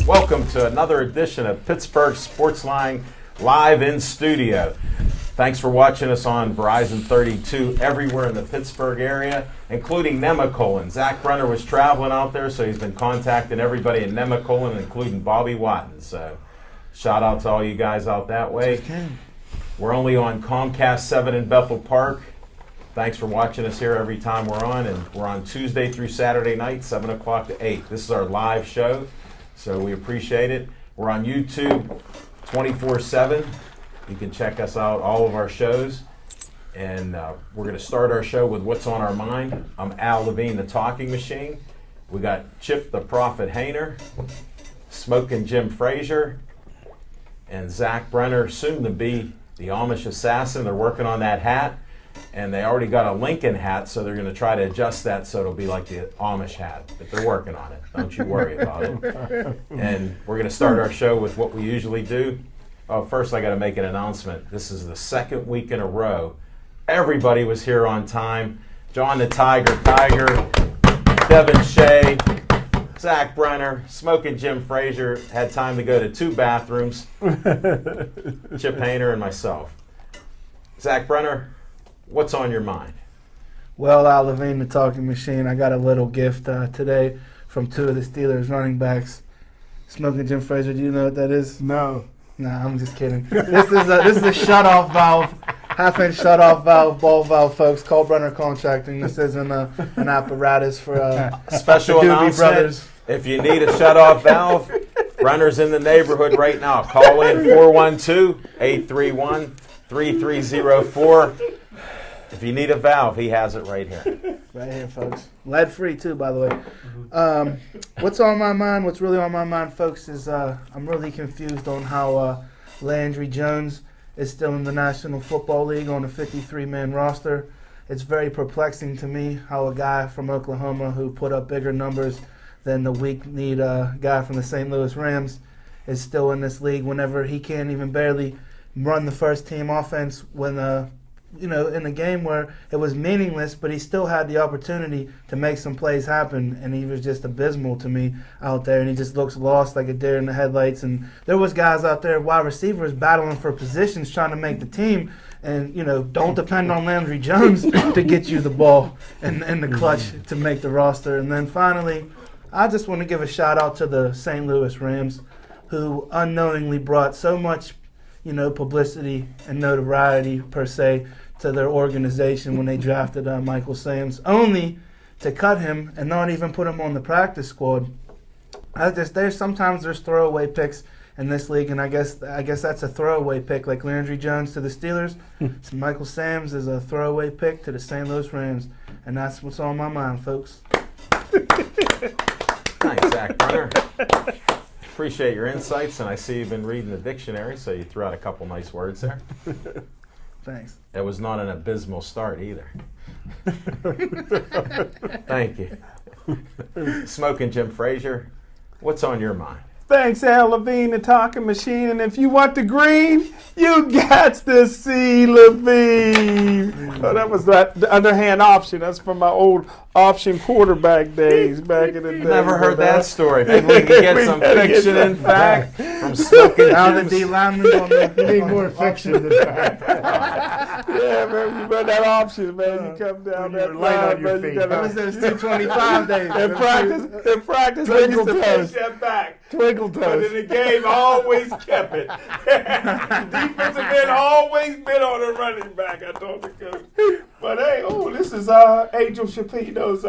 Welcome to another edition of Pittsburgh Sportsline live in studio. Thanks for watching us on Verizon 32 everywhere in the Pittsburgh area, including Nemacolin. Zach Brenner was traveling out there, so he's been contacting everybody in Nemacolin, including Bobby Watton. So shout out to all you guys out that way. We're only on Comcast 7 in Bethel Park. Thanks for watching us here every time we're on, and we're on Tuesday through Saturday night, 7 o'clock to 8. This is our live show, so we appreciate it. We're on YouTube 24/7. You can check us out, all of our shows, and we're going to start our show with What's on Our Mind. I'm Al Levine, the Talking Machine. We got Chip the Prophet Hayner, Smoking Jim Frazier, and Zach Brenner, soon to be the Amish Assassin. They're working on that hat. And they already got a Lincoln hat, so they're going to try to adjust that so it'll be like the Amish hat. But they're working on it. Don't you worry about it. And we're going to start our show with what we usually do. Oh, first I got to make an announcement. This is the second week in a row. Everybody was here on time. John the Tiger, Devin Shea, Zach Brenner, Smoking Jim Frazier had time to go to 2 bathrooms. Chip Hayner and myself. Zach Brenner, what's on your mind? Well, Al Levine, the Talking Machine, I got a little gift today from 2 of the Steelers running backs. Smoking Jim Frazier, do you know what that is? No. Nah, I'm just kidding. This is a shutoff valve, half-inch shutoff valve, ball valve, folks. Call Brenner Contracting. This isn't an apparatus for special announcement. Brothers. If you need a shutoff valve, Brenner's in the neighborhood right now. Call in 412-831-3304. If you need a valve, he has it right here. Right here, folks. Lead-free, too, by the way. What's on my mind, what's really on my mind, folks, is I'm really confused on how Landry Jones is still in the National Football League on a 53-man roster. It's very perplexing to me how a guy from Oklahoma who put up bigger numbers than the weak-kneed guy from the St. Louis Rams is still in this league whenever he can't even barely run the first-team offense when in a game where it was meaningless, but he still had the opportunity to make some plays happen, and he was just abysmal to me out there, and he just looks lost like a deer in the headlights. And there was guys out there, wide receivers, battling for positions, trying to make the team, and, don't depend on Landry Jones to get you the ball and the clutch to make the roster. And then finally, I just want to give a shout-out to the St. Louis Rams, who unknowingly brought so much publicity and notoriety, per se, to their organization when they drafted Michael Sams, only to cut him and not even put him on the practice squad. Sometimes there's throwaway picks in this league, and I guess that's a throwaway pick, like Landry Jones to the Steelers. So Michael Sams is a throwaway pick to the St. Louis Rams, and that's what's on my mind, folks. Thanks, Zach Brenner. Appreciate your insights, and I see you've been reading the dictionary, so you threw out a couple nice words there. Thanks. It was not an abysmal start either. Thank you. Smoking Jim Frazier, what's on your mind? Thanks, Al Levine, the Talking Machine. And if you want the green, you got to see Levine. Oh, that was the underhand option. That's from my old option quarterback days back in the day. Never heard that story. Maybe we can get some fiction and fact from Smoking Jim. D linemen on the need more fiction than fact. Yeah, man, you run that option, man. You come down that line, man. That was those 225 days. In practice, they used to push that back. Twinkle toes. But in the game, always kept it. Defensive end always been on the running back, I told the coach. But hey, this is Angel Shapino's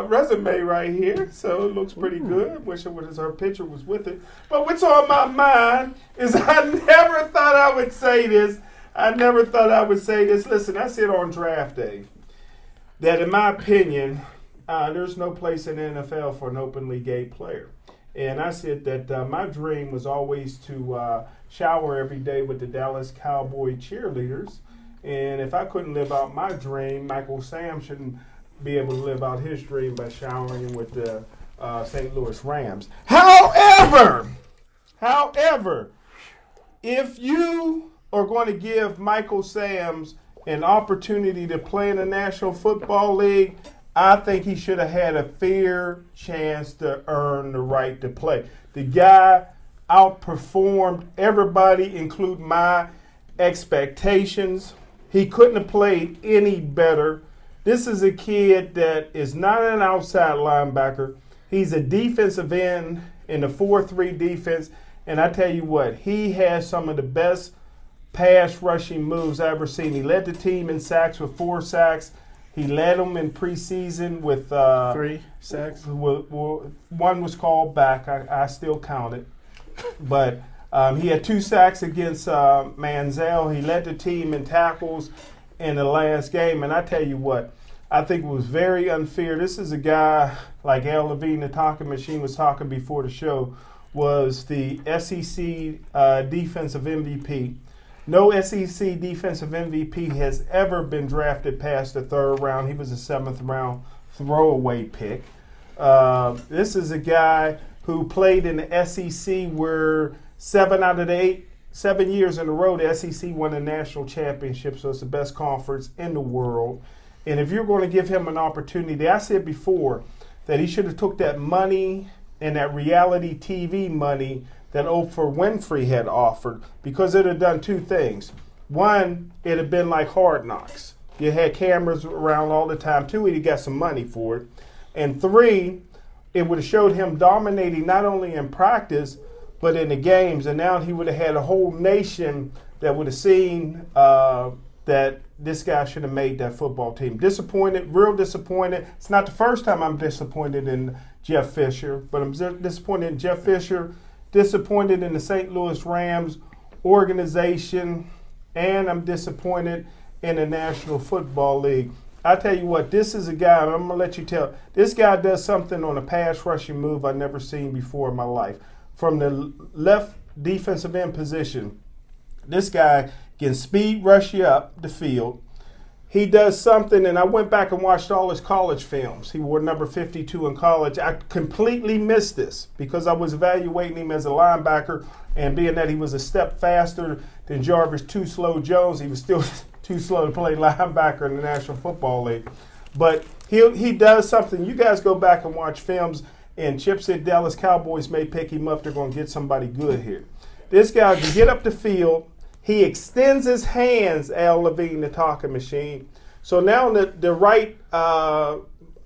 resume right here. So it looks pretty good. Wish her picture was with it. But what's on my mind is I never thought I would say this. Listen, I said on draft day that in my opinion, there's no place in the NFL for an openly gay player. And I said that my dream was always to shower every day with the Dallas Cowboy cheerleaders. And if I couldn't live out my dream, Michael Sam shouldn't be able to live out his dream by showering with the St. Louis Rams. However, if you are going to give Michael Sams an opportunity to play in the National Football League, I think he should have had a fair chance to earn the right to play. The guy outperformed everybody, including my expectations. He couldn't have played any better. This is a kid that is not an outside linebacker. He's a defensive end in the 4-3 defense. And I tell you what, he has some of the best pass rushing moves I've ever seen. He led the team in sacks with 4 sacks. He led them in preseason with 3 sacks. One was called back. I still count it. But he had 2 sacks against Manziel. He led the team in tackles in the last game. And I tell you what, I think it was very unfair. This is a guy like Al Levine, the talking machine, was talking before the show, was the SEC defensive MVP. No SEC defensive MVP has ever been drafted past the 3rd round. He was a 7th round throwaway pick. This is a guy who played in the SEC where 7 out of the 7 years in a row, the SEC won a national championship, so it's the best conference in the world. And if you're going to give him an opportunity, I said before that he should have took that money and that reality TV money that Oprah Winfrey had offered, because it had done 2 things. One, it had been like Hard Knocks. You had cameras around all the time. 2, he got some money for it. And 3, it would have showed him dominating not only in practice, but in the games. And now he would have had a whole nation that would have seen that this guy should have made that football team. Disappointed, real disappointed. It's not the first time I'm disappointed in Jeff Fisher, but I'm disappointed in Jeff Fisher, disappointed in the St. Louis Rams organization, and I'm disappointed in the National Football League. I tell you what, this is a guy, and I'm going to let you tell, this guy does something on a pass rushing move I've never seen before in my life. From the left defensive end position, this guy can speed rush you up the field. He does something, and I went back and watched all his college films. He wore number 52 in college. I completely missed this because I was evaluating him as a linebacker, and being that he was a step faster than Jarvis Too Slow Jones, he was still too slow to play linebacker in the National Football League. But he does something. You guys go back and watch films, and Chip said Dallas Cowboys may pick him up. They're going to get somebody good here. This guy can get up the field. He extends his hands, Al Levine, the talking machine. So now the right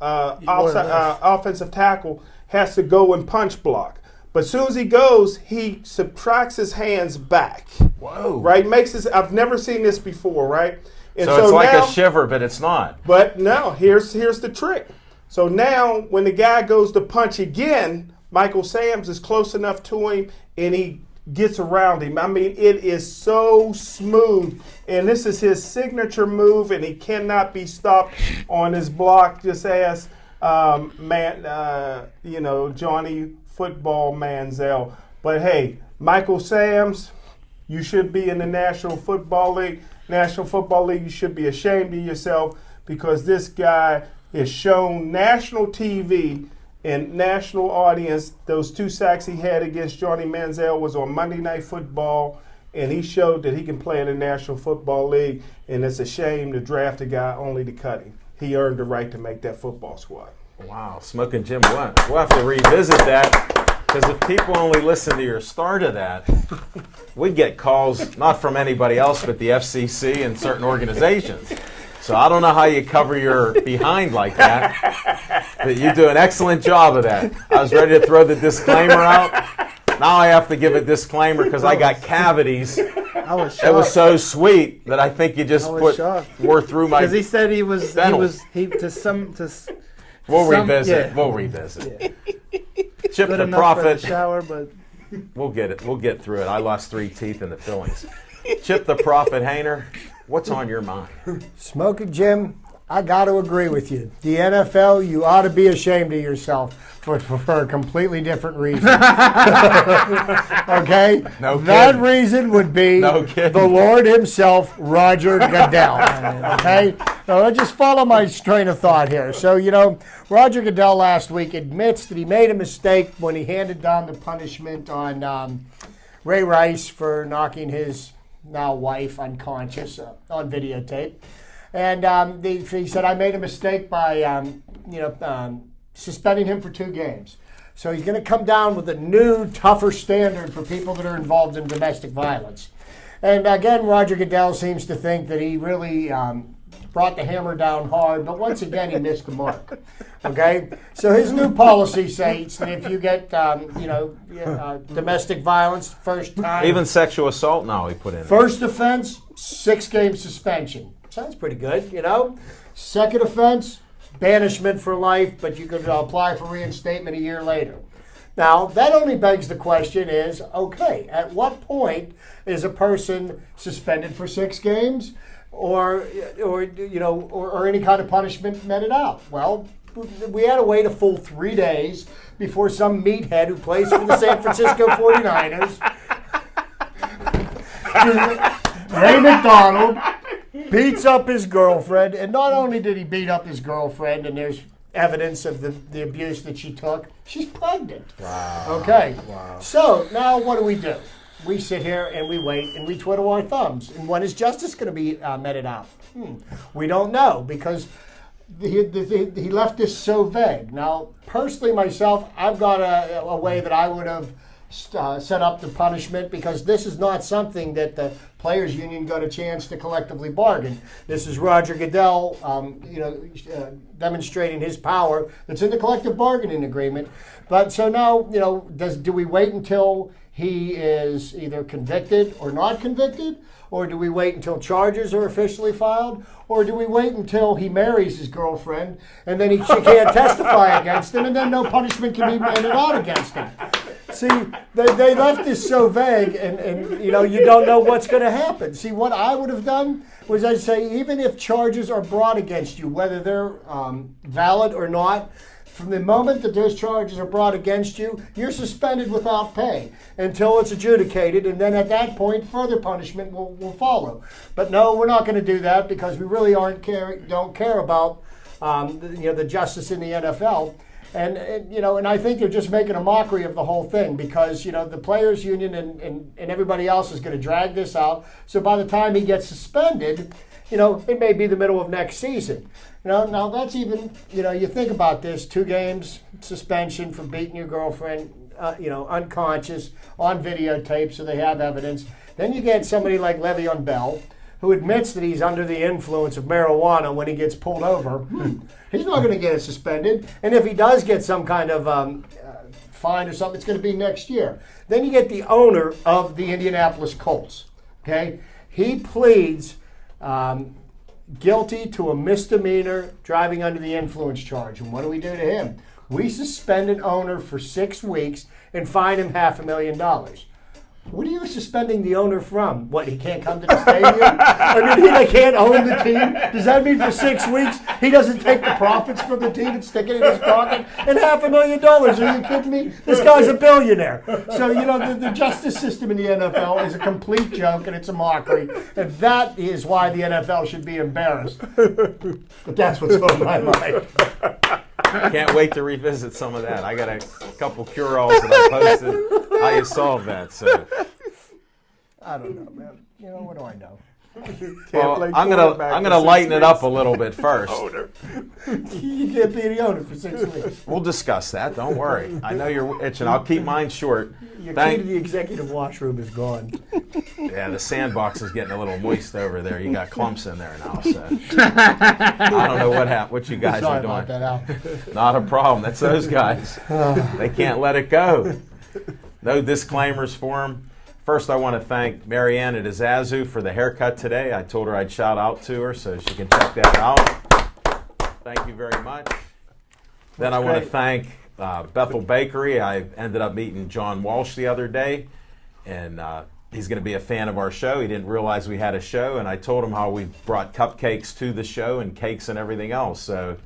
offensive tackle has to go and punch block. But as soon as he goes, he subtracts his hands back. Whoa. Right? I've never seen this before, right? And so it's like a shiver, but it's not. But no, here's the trick. So now when the guy goes to punch again, Michael Sams is close enough to him, and he gets around him. I mean, it is so smooth. And this is his signature move, and he cannot be stopped on his block. Just ask, Johnny Football Manziel. But hey, Michael Sams, you should be in the National Football League. National Football League, you should be ashamed of yourself, because this guy has shown national TV and national audience. Those 2 sacks he had against Johnny Manziel was on Monday Night Football, and he showed that he can play in the National Football League, and it's a shame to draft a guy only to cut him. He earned the right to make that football squad. Wow, Smoking Jim Blunt. We'll have to revisit that, because if people only listen to your start of that, we get calls not from anybody else but the FCC and certain organizations. So I don't know how you cover your behind like that, but you do an excellent job of that. I was ready to throw the disclaimer out. Now I have to give a disclaimer because I got cavities. I was shocked. It was so sweet that I think you just wore through my. Because he said he was We'll revisit. We'll revisit. Yeah. Chip Good the enough Prophet. for the shower, but We'll get it. We'll get through it. I lost 3 teeth in the fillings. Chip the Prophet Hayner, what's on your mind? Smoking Jim, I got to agree with you. The NFL, you ought to be ashamed of yourself for a completely different reason. Okay? No that kidding. Reason would be No kidding. the Lord himself, Roger Goodell. Okay? So let's just follow my train of thought here. So, Roger Goodell last week admits that he made a mistake when he handed down the punishment on Ray Rice for knocking his now wife unconscious on videotape. And he said, I made a mistake by suspending him for 2 games. So he's going to come down with a new, tougher standard for people that are involved in domestic violence. And again, Roger Goodell seems to think that he really brought the hammer down hard, but once again, he missed the mark. Okay? So his new policy states that if you get, domestic violence first time. Even sexual assault now he put in. First offense, 6-game suspension. Sounds pretty good, Second offense, banishment for life, but you could apply for reinstatement a year later. Now, that only begs the question is, okay, at what point is a person suspended for 6 games or any kind of punishment meted out? Well, we had to wait a full 3 days before some meathead who plays for the San Francisco 49ers, Ray McDonald, beats up his girlfriend. And not only did he beat up his girlfriend, and there's evidence of the abuse that she took, she's pregnant. Wow. Okay. Wow. So now what do? We sit here and we wait and we twiddle our thumbs. And when is justice going to be meted out? We don't know, because he left this so vague. Now, personally myself, I've got a way that I would have set up the punishment, because this is not something that the Players Union got a chance to collectively bargain. This is Roger Goodell, demonstrating his power that's in the collective bargaining agreement. But so now, do we wait until he is either convicted or not convicted? Or do we wait until charges are officially filed? Or do we wait until he marries his girlfriend and then she can't testify against him, and then no punishment can be meted out against him? See, they left this so vague, and you don't know what's going to happen. See, what I would have done was I'd say, even if charges are brought against you, whether they're valid or not, from the moment that those charges are brought against you, you're suspended without pay until it's adjudicated, and then at that point, further punishment will follow. But no, we're not going to do that, because we really don't care about the justice in the NFL. And I think they're just making a mockery of the whole thing, because the Players Union and everybody else is going to drag this out. So by the time he gets suspended, it may be the middle of next season. Now that's even, you think about this, 2 games suspension for beating your girlfriend, unconscious, on videotape, so they have evidence. Then you get somebody like Le'Veon Bell, who admits that he's under the influence of marijuana when he gets pulled over. He's not going to get suspended. And if he does get some kind of fine or something, it's going to be next year. Then you get the owner of the Indianapolis Colts. Okay? He pleads guilty to a misdemeanor driving under the influence charge. And what do we do to him? We suspend an owner for 6 weeks and fine him $500,000. What are you suspending the owner from? What, he can't come to the stadium? I mean, he can't own the team? Does that mean for 6 weeks he doesn't take the profits from the team and stick it in his pocket? And $500,000, are you kidding me? This guy's a billionaire. So, the justice system in the NFL is a complete joke, and it's a mockery. And that is why the NFL should be embarrassed. But that's what's on my mind. Can't wait to revisit some of that. I got a couple cure-alls that I posted. How you solve that? So I don't know, man. What do I know? Well, I'm gonna lighten it up a little bit first. You can't be the owner for 6 weeks. We'll discuss that. Don't worry. I know you're itching. I'll keep mine short. Your key to the executive washroom is gone. Yeah, the sandbox is getting a little moist over there. You got clumps in there now. So I don't know what you guys Sorry are doing. about that, Al. Not a problem. That's those guys. They can't let it go. No disclaimers for them. First, I want to thank Marianne at Azazu for the haircut today. I told her I'd shout out to her so she can check that out. Thank you very much. Then I want to thank Bethel Bakery. I ended up meeting John Walsh the other day, and he's going to be a fan of our show. He didn't realize we had a show, and I told him how we brought cupcakes to the show and cakes and everything else. So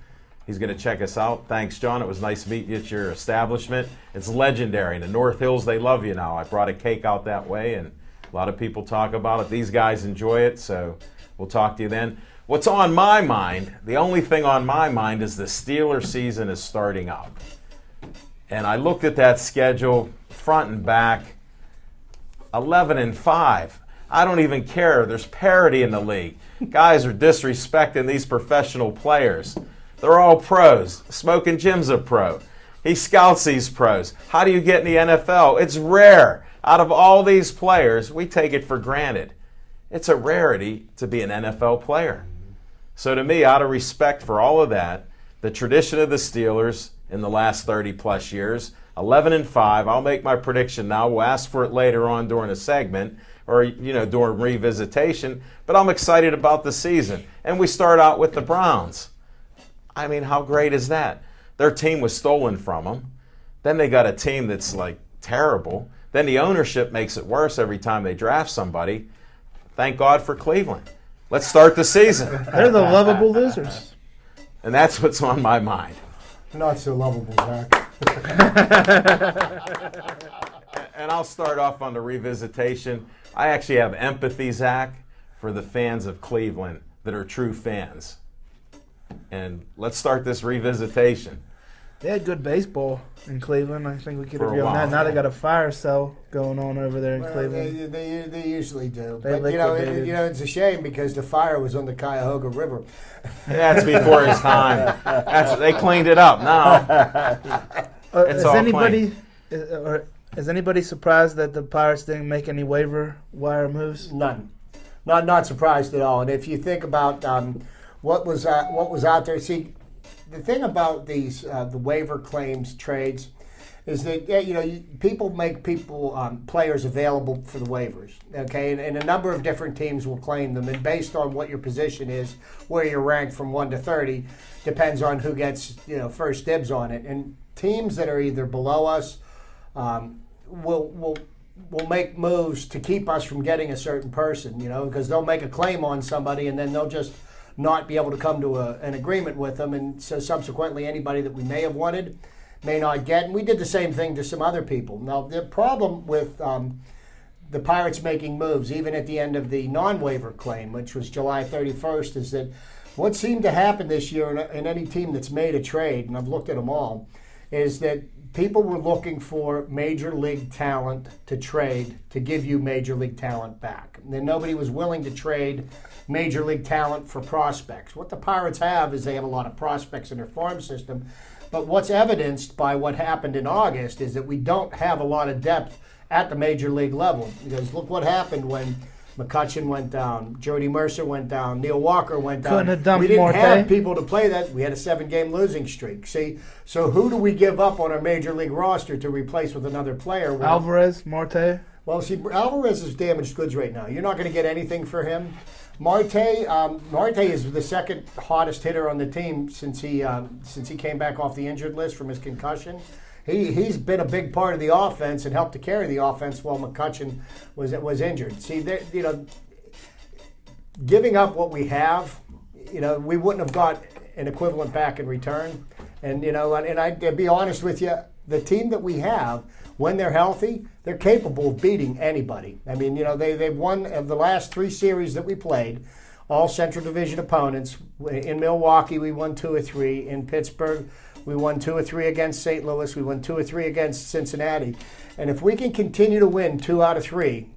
he's going to check us out. Thanks, John. It was nice meeting you at your establishment. It's legendary. In the North Hills, they love you now. I brought a cake out that way, and a lot of people talk about it. These guys enjoy it, so we'll talk to you then. What's on my mind, the only thing on my mind is the Steelers season is starting up. And I looked at that schedule front and back, 11-5. I don't even care. There's parity in the league. Guys are disrespecting these professional players. They're all pros. Smoking Jim's a pro. He scouts these pros. How do you get in the NFL? It's rare. Out of all these players, we take it for granted. It's a rarity to be an NFL player. So to me, out of respect for all of that, the tradition of the Steelers in the last 30-plus years, 11-5, I'll make my prediction now. We'll ask for it later on during a segment or, during revisitation. But I'm excited about the season. And we start out with the Browns. I mean, how great is that? Their team was stolen from them. Then they got a team that's, terrible. Then the ownership makes it worse every time they draft somebody. Thank God for Cleveland. Let's start the season. They're the lovable losers. And that's what's on my mind. Not so lovable, Zach. And I'll start off on the revisitation. I actually have empathy, Zach, for the fans of Cleveland that are true fans. And let's start this revisitation. They had good baseball in Cleveland. I think we could For a agree on while. that. Now they got a fire cell going on over there in Cleveland. They usually do. They But, liquidated. it's a shame because the fire was on the Cuyahoga River. That's before his time. They cleaned it up now. It's Is all anybody surprised that the Pirates didn't make any waiver wire moves? None. Not surprised at all. And if you think about what was out there, see, the thing about these the waiver claims trades is that people make players available for the waivers, okay, and a number of different teams will claim them, and based on what your position is, where you're ranked from 1 to 30, depends on who gets first dibs on it. And teams that are either below us will make moves to keep us from getting a certain person, because they'll make a claim on somebody and then they'll just not be able to come to an agreement with them, and so subsequently anybody that we may have wanted may not get. And we did the same thing to some other people. Now, the problem with the Pirates making moves, even at the end of the non-waiver claim, which was July 31st, is that what seemed to happen this year in any team that's made a trade, and I've looked at them all, is that people were looking for major league talent to trade to give you major league talent back. And then nobody was willing to trade major league talent for prospects. What the Pirates have is they have a lot of prospects in their farm system. But what's evidenced by what happened in August is that we don't have a lot of depth at the major league level. Because look what happened when McCutchen went down, Jody Mercer went down, Neil Walker went down. Couldn't have dumped We didn't Marte. have people to play that. We had a 7-game losing streak. See, so who do we give up on our major league roster to replace with another player? Alvarez, Marte. Well, see, Alvarez is damaged goods right now. You're not going to get anything for him. Marte is the second hottest hitter on the team since he came back off the injured list from his concussion. He's been a big part of the offense and helped to carry the offense while McCutchen was injured. See, giving up what we have, we wouldn't have got an equivalent back in return. And I'd be honest with you, the team that we have, when they're healthy, they're capable of beating anybody. I mean, they've won of the last 3 series that we played, all Central Division opponents. In Milwaukee, we won 2 or 3. In Pittsburgh, we won 2 or 3 against St. Louis. We won 2 or 3 against Cincinnati. And if we can continue to win 2 out of 3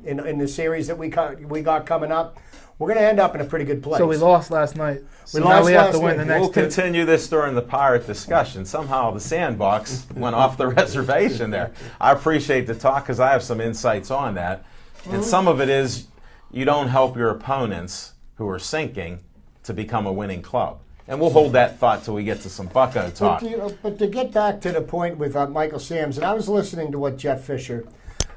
in the series that we got coming up, we're going to end up in a pretty good place. So we lost last night. So We now lost we have last to win night. the next We'll 2. continue this during the Pirate discussion. Somehow the sandbox went off the reservation there. I appreciate the talk because I have some insights on that. And some of it is you don't help your opponents who are sinking to become a winning club. And we'll hold that thought till we get to some Bucko talk. But to get back to the point with Michael Samms, and I was listening to what Jeff Fisher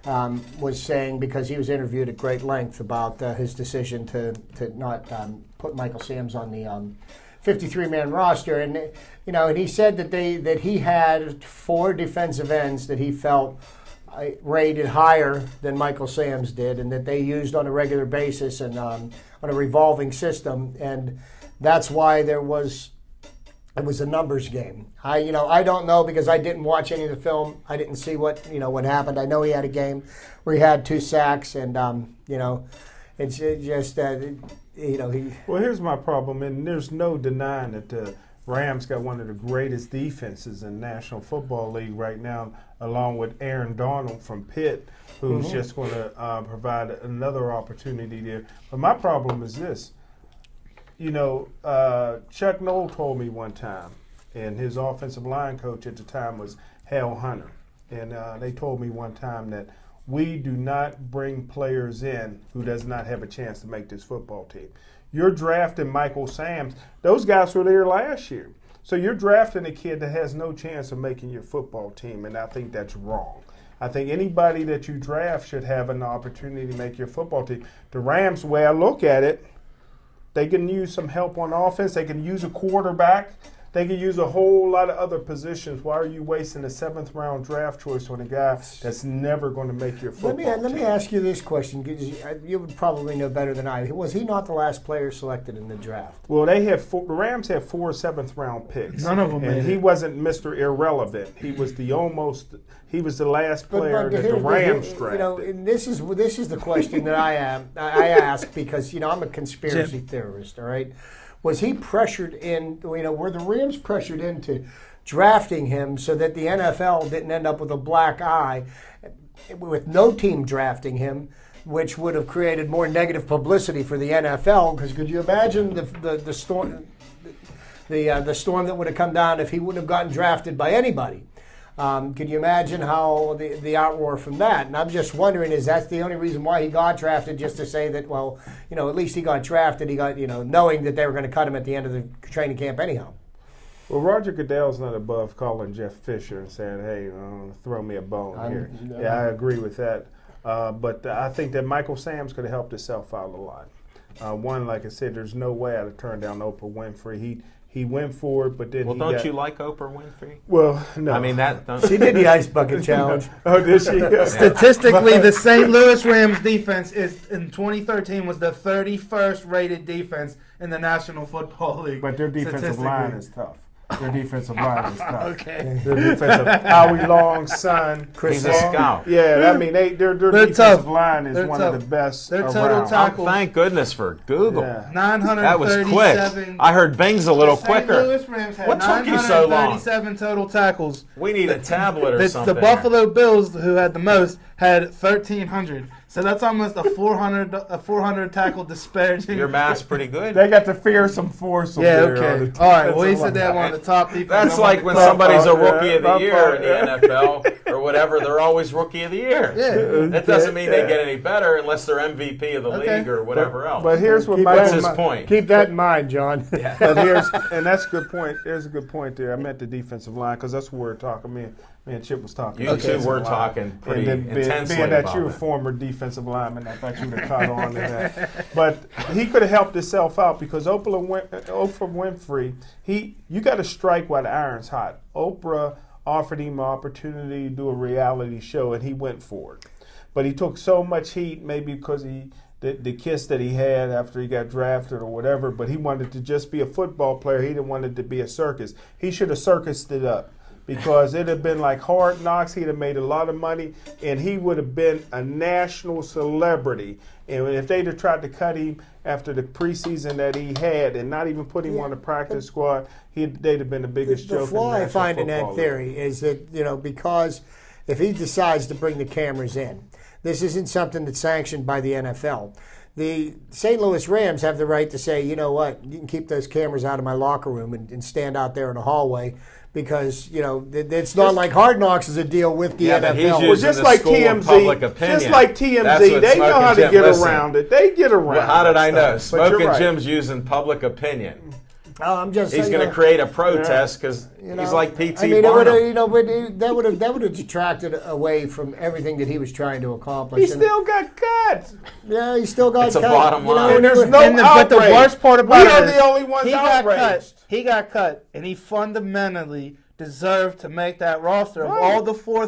was saying because he was interviewed at great length about his decision to not put Michael Samms on the 53-man roster, and and he said that he had 4 defensive ends that he felt rated higher than Michael Samms did, and that they used on a regular basis and on a revolving system, and that's why it was a numbers game. I don't know because I didn't watch any of the film. I didn't see what happened. I know he had a game where he had 2 sacks, and it's just he. Well, here's my problem, and there's no denying that the Rams got one of the greatest defenses in the National Football League right now, along with Aaron Donald from Pitt, who's just going to provide another opportunity there. But my problem is this. Chuck Noll told me one time, and his offensive line coach at the time was Hal Hunter. And they told me one time that we do not bring players in who does not have a chance to make this football team. You're drafting Michael Sams. Those guys were there last year. So you're drafting a kid that has no chance of making your football team, and I think that's wrong. I think anybody that you draft should have an opportunity to make your football team. The Rams, the way I look at it, they can use some help on offense. They can use a quarterback. They can use a whole lot of other positions. Why are you wasting a 7th-round draft choice on a guy that's never going to make your football team? Let me ask you this question, because you would probably know better than I. Was he not the last player selected in the draft? Well, the Rams had 4 7th-round picks. None of them and he wasn't Mr. Irrelevant. He was the last player that the Rams drafted. And this is the question that I ask because I'm a conspiracy theorist. All right. Was he pressured in, were the Rams pressured into drafting him so that the NFL didn't end up with a black eye with no team drafting him, which would have created more negative publicity for the NFL? Because could you imagine the storm that would have come down if he wouldn't have gotten drafted by anybody? Could you imagine how the outroar from that? And I'm just wondering, is that the only reason why he got drafted, just to say that, at least he got drafted, knowing that they were going to cut him at the end of the training camp anyhow? Well, Roger Goodell's not above calling Jeff Fisher and saying, hey, throw me a bone here. Yeah, I agree with that. But I think that Michael Sams could have helped himself out a lot. One, like I said, there's no way I'd have turned down Oprah Winfrey. He went for it, but then don't you like Oprah Winfrey? Well, no. I mean, she did the ice bucket challenge. Oh, did she? Statistically, the St. Louis Rams defense in 2013 was the 31st rated defense in the National Football League. But their defensive line is tough. Their defensive line is tough. Okay. Their defensive Howie Long's son, Chris Long. He's a scout. Yeah, I mean, their defensive tough. line is They're one tough. of the best Their around. total tackles. Thank goodness for Google. Yeah. 937. That was quick. I heard Bing's a little quicker. St. Louis Rams had What took you so long? 937 total tackles. We need a tablet or something. The Buffalo Bills, who had the most, had 1,300. So that's almost a 400 tackle disparaging. Your math's pretty good. They got the fearsome foursome. Yeah, there okay. All right. Well, he said they had one of the top defense. That's like when somebody's a rookie of the year in the NFL or whatever. They're always rookie of the year. Yeah. That doesn't mean they get any better unless they're MVP of the league or whatever else. But here's what What's his point? Keep that in mind, John. Yeah. But and that's a good point. There's a good point there. I meant the defensive line because that's what we're talking. Me and Chip was talking. You two were talking pretty intensely being that about you're a it. former defensive lineman, I thought you would have caught on to that. But he could have helped himself out because Oprah Winfrey, you got to strike while the iron's hot. Oprah offered him an opportunity to do a reality show, and he went for it. But he took so much heat, maybe because the kiss that he had after he got drafted or whatever, but he wanted to just be a football player. He didn't want it to be a circus. He should have circused it up. Because it would have been like Hard Knocks. He'd have made a lot of money, and he would have been a national celebrity. And if they'd have tried to cut him after the preseason that he had and not even put him on the practice squad, they'd have been the biggest joke. The flaw I find in that theory is that, because if he decides to bring the cameras in, this isn't something that's sanctioned by the NFL. The St. Louis Rams have the right to say, you know what, you can keep those cameras out of my locker room and stand out there in the hallway. Because, it's not like Hard Knocks is a deal with the NFL. Well, just like TMZ, they know how to get around it. They get around it. Well, how did I know? Smoking Jim's using public opinion. He's going to create a protest because he's like P.T. Barnum. That would have detracted away from everything that he was trying to accomplish. He still got cut. Yeah, he still got cut. It's a bottom line. And there's no outrage. But the worst part about it is we are the only ones outraged. He got cut, and he fundamentally deserved to make that roster of all the four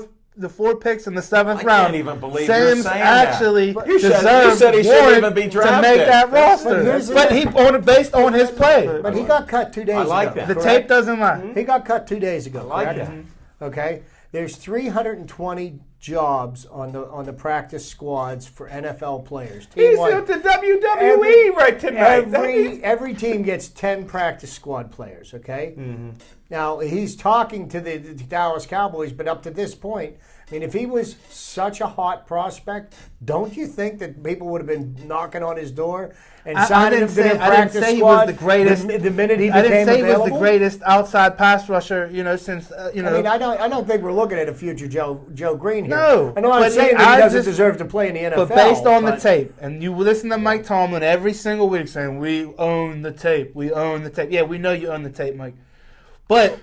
picks in the 7th round. I can't even believe you're saying actually that. deserved said he shouldn't even be drafted to make that roster. But he based on his play. But he got cut 2 days ago. I like that. The tape doesn't lie. He got cut 2 days ago. I like that. Okay? There's 320 jobs on the practice squads for NFL players. He's at the WWE right tonight. Every team gets 10 practice squad players, okay? Mm-hmm. Now, he's talking to the Dallas Cowboys, but up to this point, I mean, if he was such a hot prospect, don't you think that people would have been knocking on his door and signing him to their practice squad? I didn't say he was the greatest. The minute he became available? I didn't say he was the greatest outside pass rusher, since, I mean, I don't think we're looking at a future Joe Green here. No. I'm not saying that he doesn't deserve to play in the NFL. But based on the tape, and you listen to Mike Tomlin every single week saying, we own the tape, we own the tape. Yeah, we know you own the tape, Mike. But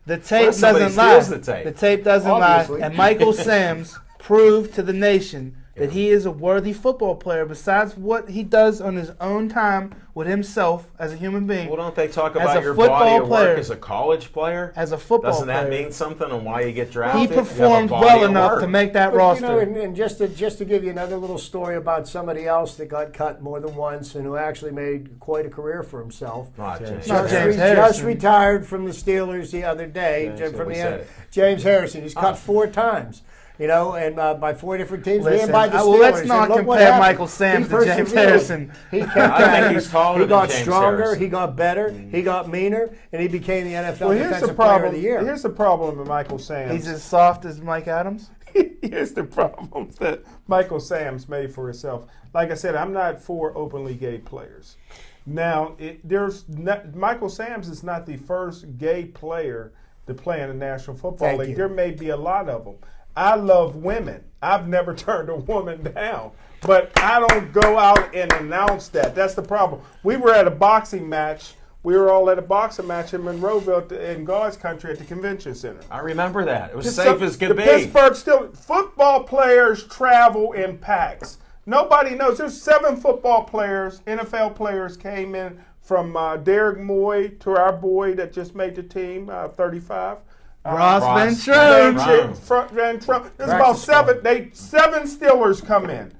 the tape doesn't lie. The tape doesn't lie. And Michael Samms proved to the nation that he is a worthy football player besides what he does on his own time with himself as a human being. Well, don't they talk about your body of work as a college player? As a football player. Doesn't that mean something on why you get drafted? He performed well enough to make that roster. And just to give you another little story about somebody else that got cut more than once and who actually made quite a career for himself. Just retired from the Steelers the other day. James Harrison. He's cut 4 times. And by 4 different teams. Listen, by the Steelers. Let's not compare Michael Samms to James Harrison. I think he's taller He got than James stronger. Harrison. He got better. He got meaner, and he became the NFL Well, Defensive Player of the Year. Here's the problem with Michael Samms. He's as soft as Mike Adams. Here's the problem that Michael Samms made for himself. Like I said, I'm not for openly gay players. Now, Michael Samms is not the first gay player to play in the National Football League. There may be a lot of them. I love women. I've never turned a woman down. But I don't go out and announce that. That's the problem. We were at a boxing match. We were all at a boxing match in Monroeville in God's country at the convention center. I remember that. It was safe as could be. Pittsburgh football players travel in packs. Nobody knows. There's 7 football players, NFL players came in from Derek Moy to our boy that just made the team, 35. Ross Ventrone. There's about 7 Steelers come in.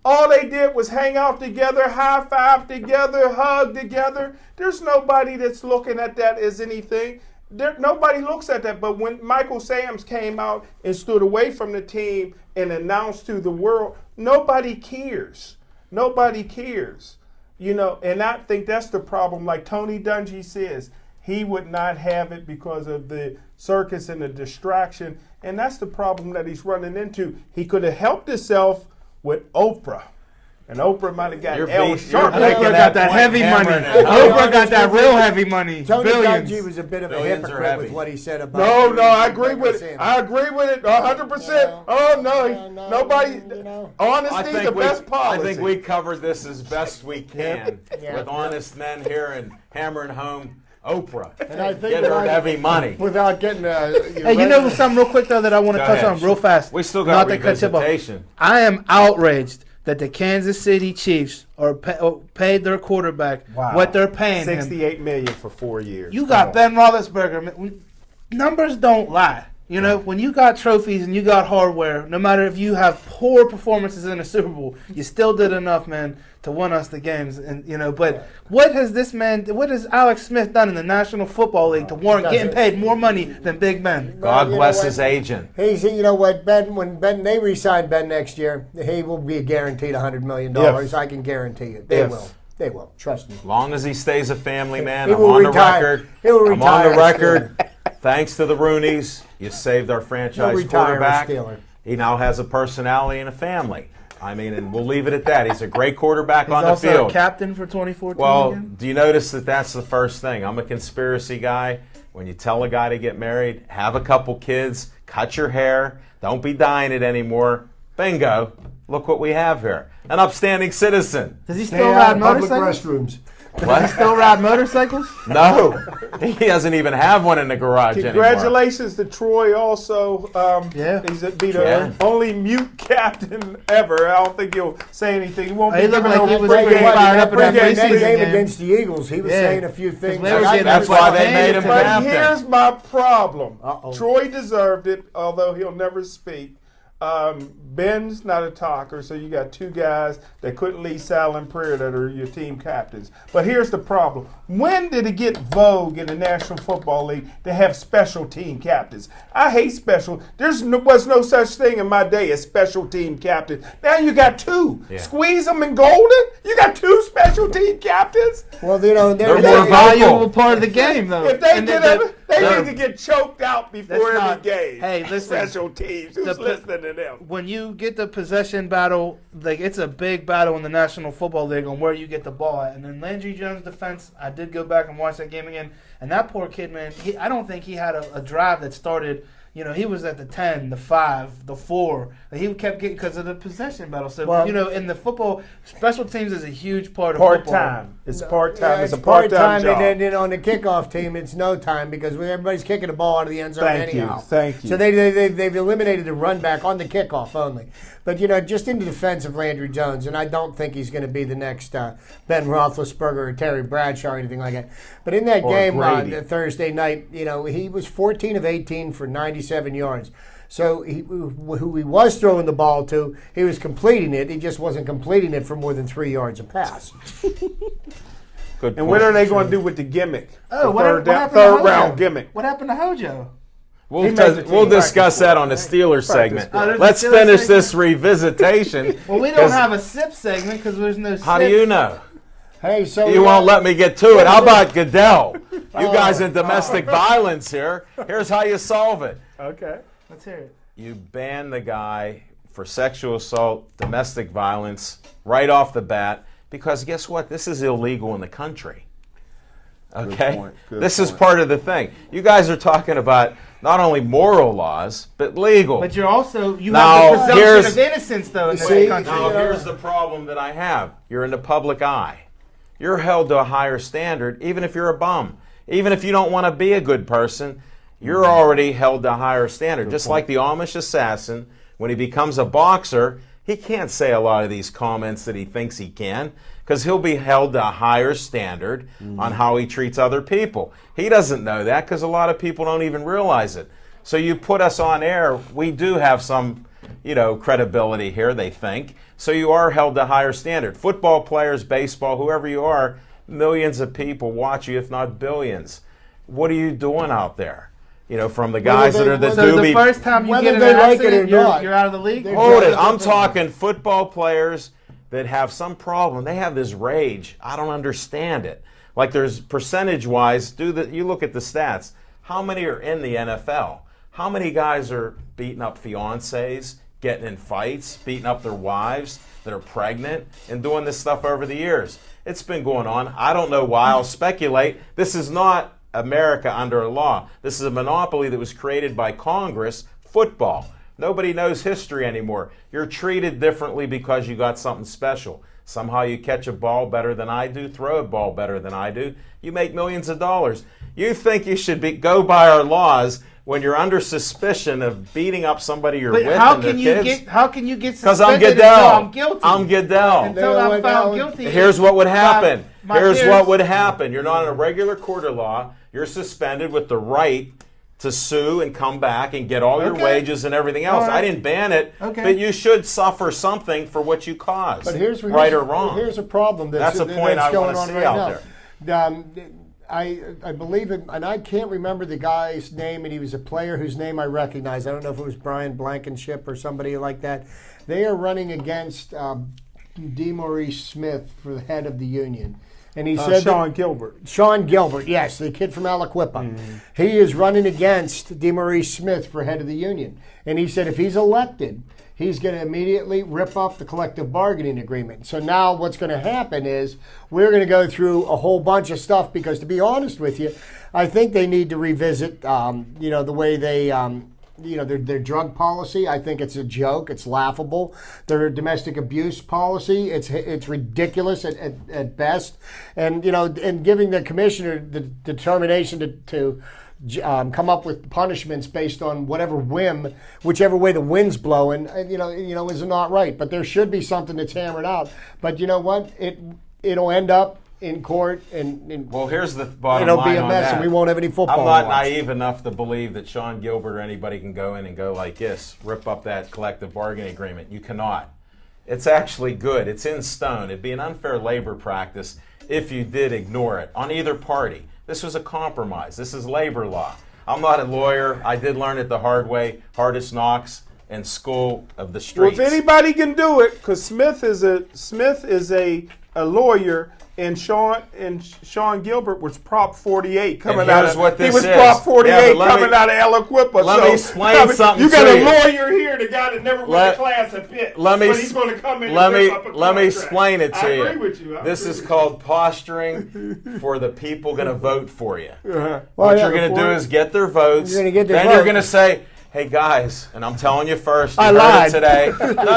All they did was hang out together, high five together, hug together. There's nobody that's looking at that as anything. Nobody looks at that. But when Michael Samms came out and stood away from the team and announced to the world, nobody cares. Nobody cares. And I think that's the problem. Like Tony Dungy says, he would not have it because of the circus and the distraction. And that's the problem that he's running into. He could have helped himself with Oprah. And Oprah might have got Oprah got that heavy money. Oprah got that real heavy money. Tony Billions. Dungy was a bit of a hypocrite with what he said about. No, I agree with it. I agree with it 100%. Oh no, nobody. Honesty is the best policy. I think we covered this as best we can with honest men here and hammering home Oprah. And I think get her heavy money without getting. Hey, something real quick though that I want to touch on real fast. We still got revisitation. I am outraged that the Kansas City Chiefs paid their quarterback what they're paying him. $68 million for 4 years. You got Ben Roethlisberger. Numbers don't lie. When you got trophies and you got hardware, no matter if you have poor performances in a Super Bowl, you still did enough, man, to win us the games. And but what has Alex Smith done in the National Football League to warrant getting paid more money than Big Ben? God bless his agent. He's, when they re-sign Ben next year, he will be guaranteed $100 million. I can guarantee you. They will. They will. Trust me. As long as he stays a family man, I'm on the record. I'm on the record. Thanks to the Rooneys, you saved our franchise quarterback. He now has a personality and a family. And we'll leave it at that. He's a great quarterback on the field. He's also a captain for 2014 Well, again? Do you notice that that's the first thing? I'm a conspiracy guy. When you tell a guy to get married, have a couple kids, cut your hair, don't be dyeing it anymore, bingo, look what we have here. An upstanding citizen. Does he still ride motorcycles? Restrooms. Does he still ride motorcycles? No. He doesn't even have one in the garage Congratulations to Troy also. He's the only mute captain ever. I don't think he'll say anything. He won't be looking like he was pretty fired up in that game against the Eagles. He was saying a few things. That's why they made him captain. But here's my problem. Troy deserved it, although he'll never speak. Ben's not a talker, so you got two guys that couldn't lead silent prayer that are your team captains. But here's the problem. When did it get vogue in the National Football League to have special team captains? I hate special. Was no such thing in my day as special team captain. Now you got two. Yeah. Squeeze them in golden. You got two special team captains. Well, you know, They're It's more a valuable vocal. part of the game, though. If they And get the- them, they need to get choked out before That's every not- game. Hey, listen. Special teams. Who's The- listening to them? when you get the possession battle, like it's a big battle in the National Football League on where you get the ball at. And then Landry Jones' defense, I did go back and watch that game again, and that poor kid, man, I don't think he had a drive that started. You know, he was at the 10, the 5, the 4. Like, he kept getting because of the possession battle. So, Well, you know, in the football, special teams is a huge part of football. Part-time. It's part-time. Yeah, It's a part-time job. And then on the kickoff team, it's no time because everybody's kicking the ball out of the end zone Thank you. anyhow. Thank you. So they've eliminated the run back on the kickoff only. But, you know, just in the defense of Landry Jones, and I don't think he's going to be the next Ben Roethlisberger or Terry Bradshaw or anything like that. But in that Or game Brady. the Thursday night, you know, he was 14 of 18 for 97 yards. So who he was throwing the ball to, he was completing it. He just wasn't completing it for more than 3 yards a pass. Good And what point. are they going to do with the gimmick? Oh, The what third happened to third Hojo? round gimmick. What happened to Hojo? We'll, He made the team. we'll discuss Practice that squad. on the Steelers segment. Oh, there's a Let's Steelers finish segment? this revisitation. Well, we don't 'cause have a sip segment because there's no How do sips. you know? Hey, so You won't let me get to it. How about Goodell? You guys in domestic violence here. Here's how you solve it. Okay. Let's hear it. You ban the guy for sexual assault, domestic violence, right off the bat, because guess what? This is illegal in the country. Okay? point. Good This is point. part of the thing. You guys are talking about not only moral laws, but legal. But you're also Now, have the presumption here's- of innocence though in See, this country. Now, here's the problem that I have. You're in the public eye. You're held to a higher standard, even if you're a bum. Even if you don't want to be a good person, you're already held to a higher standard. Just like the Amish assassin, when he becomes a boxer, he can't say a lot of these comments that he thinks he can, because he'll be held to a higher standard on how he treats other people. He doesn't know that because a lot of people don't even realize it. So you put us on air, we do have some, credibility here, they think. So you are held to a higher standard. Football players, baseball, whoever you are, millions of people watch you, if not billions. What are you doing out there? From the guys that are the So the doobie. first time you Whether get in they an like it or accident, not. you're out of the league. They're- Hold it. I'm talking football players that have some problem. They have this rage. I don't understand it. Like there's percentage-wise, you look at the stats. How many are in the NFL? How many guys are beating up fiancés, getting in fights, beating up their wives that are pregnant, and doing this stuff over the years? It's been going on. I don't know why. I'll speculate. This is not America under a law. This is a monopoly that was created by Congress, football. Nobody knows history anymore. You're treated differently because you got something special. Somehow you catch a ball better than I do, throw a ball better than I do. You make millions of dollars. You think you should go by our laws when you're under suspicion of beating up somebody you're But with how and their can you kids? get? How can you get Because I'm suspended Goodell. until I'm guilty? I'm Goodell. Until I'm found guilty. Here's what would happen. My Here's peers- what would happen. You're not in a regular court of law. You're suspended with the right to sue and come back and get all your Okay. wages and everything else. All right. I didn't ban it, Okay. but you should suffer something for what you caused, But here's right or wrong. Here's a problem That's a point I going wanna on see right out now. I believe it, and I can't remember the guy's name, and he was a player whose name I recognize. I don't know if it was Brian Blankenship or somebody like that. They are running against DeMaurice Smith for the head of the union. And he said Sean Gilbert. Sean Gilbert, yes, the kid from Aliquippa. He is running against DeMaurice Smith for head of the union. And he said if he's elected, he's going to immediately rip up the collective bargaining agreement. So now what's going to happen is we're going to go through a whole bunch of stuff because, to be honest with you, I think they need to revisit, the way they, their drug policy. I think it's a joke. It's laughable. Their domestic abuse policy, it's ridiculous at best. And, and giving the commissioner the determination to come up with punishments based on whichever way the wind's blowing, is not right. But there should be something that's hammered out. But you know what? It'll end up in court, and Well, here's the bottom it'll line be a on mess, that. and we won't have any football. I'm not to watch. naive enough to believe that Sean Gilbert or anybody can go in and go like this, rip up that collective bargaining agreement. You cannot. It's actually good. It's in stone. It'd be an unfair labor practice if you did ignore it on either party. This was a compromise. This is labor law. I'm not a lawyer. I did learn it the hard way, hardest knocks in school of the Well, streets. if anybody can do it, because Smith is a lawyer, and Sean Gilbert was Prop 48 coming out here's of. what this he was is. Prop 48 Yeah, but let coming me- out of Aliquippa. let me explain something You got to a you. lawyer here, the guy that never went to class at Pitt. Let me but he's going to come in. let and me rip up a let me contract. explain it to I you. agree with you. This is called posturing for the people going to vote for you. Uh-huh. What yeah, you're going to do before- is get their votes. You're gonna get their then you're vote. going to say, "Hey guys," and I'm telling you first. You I heard lied. it today.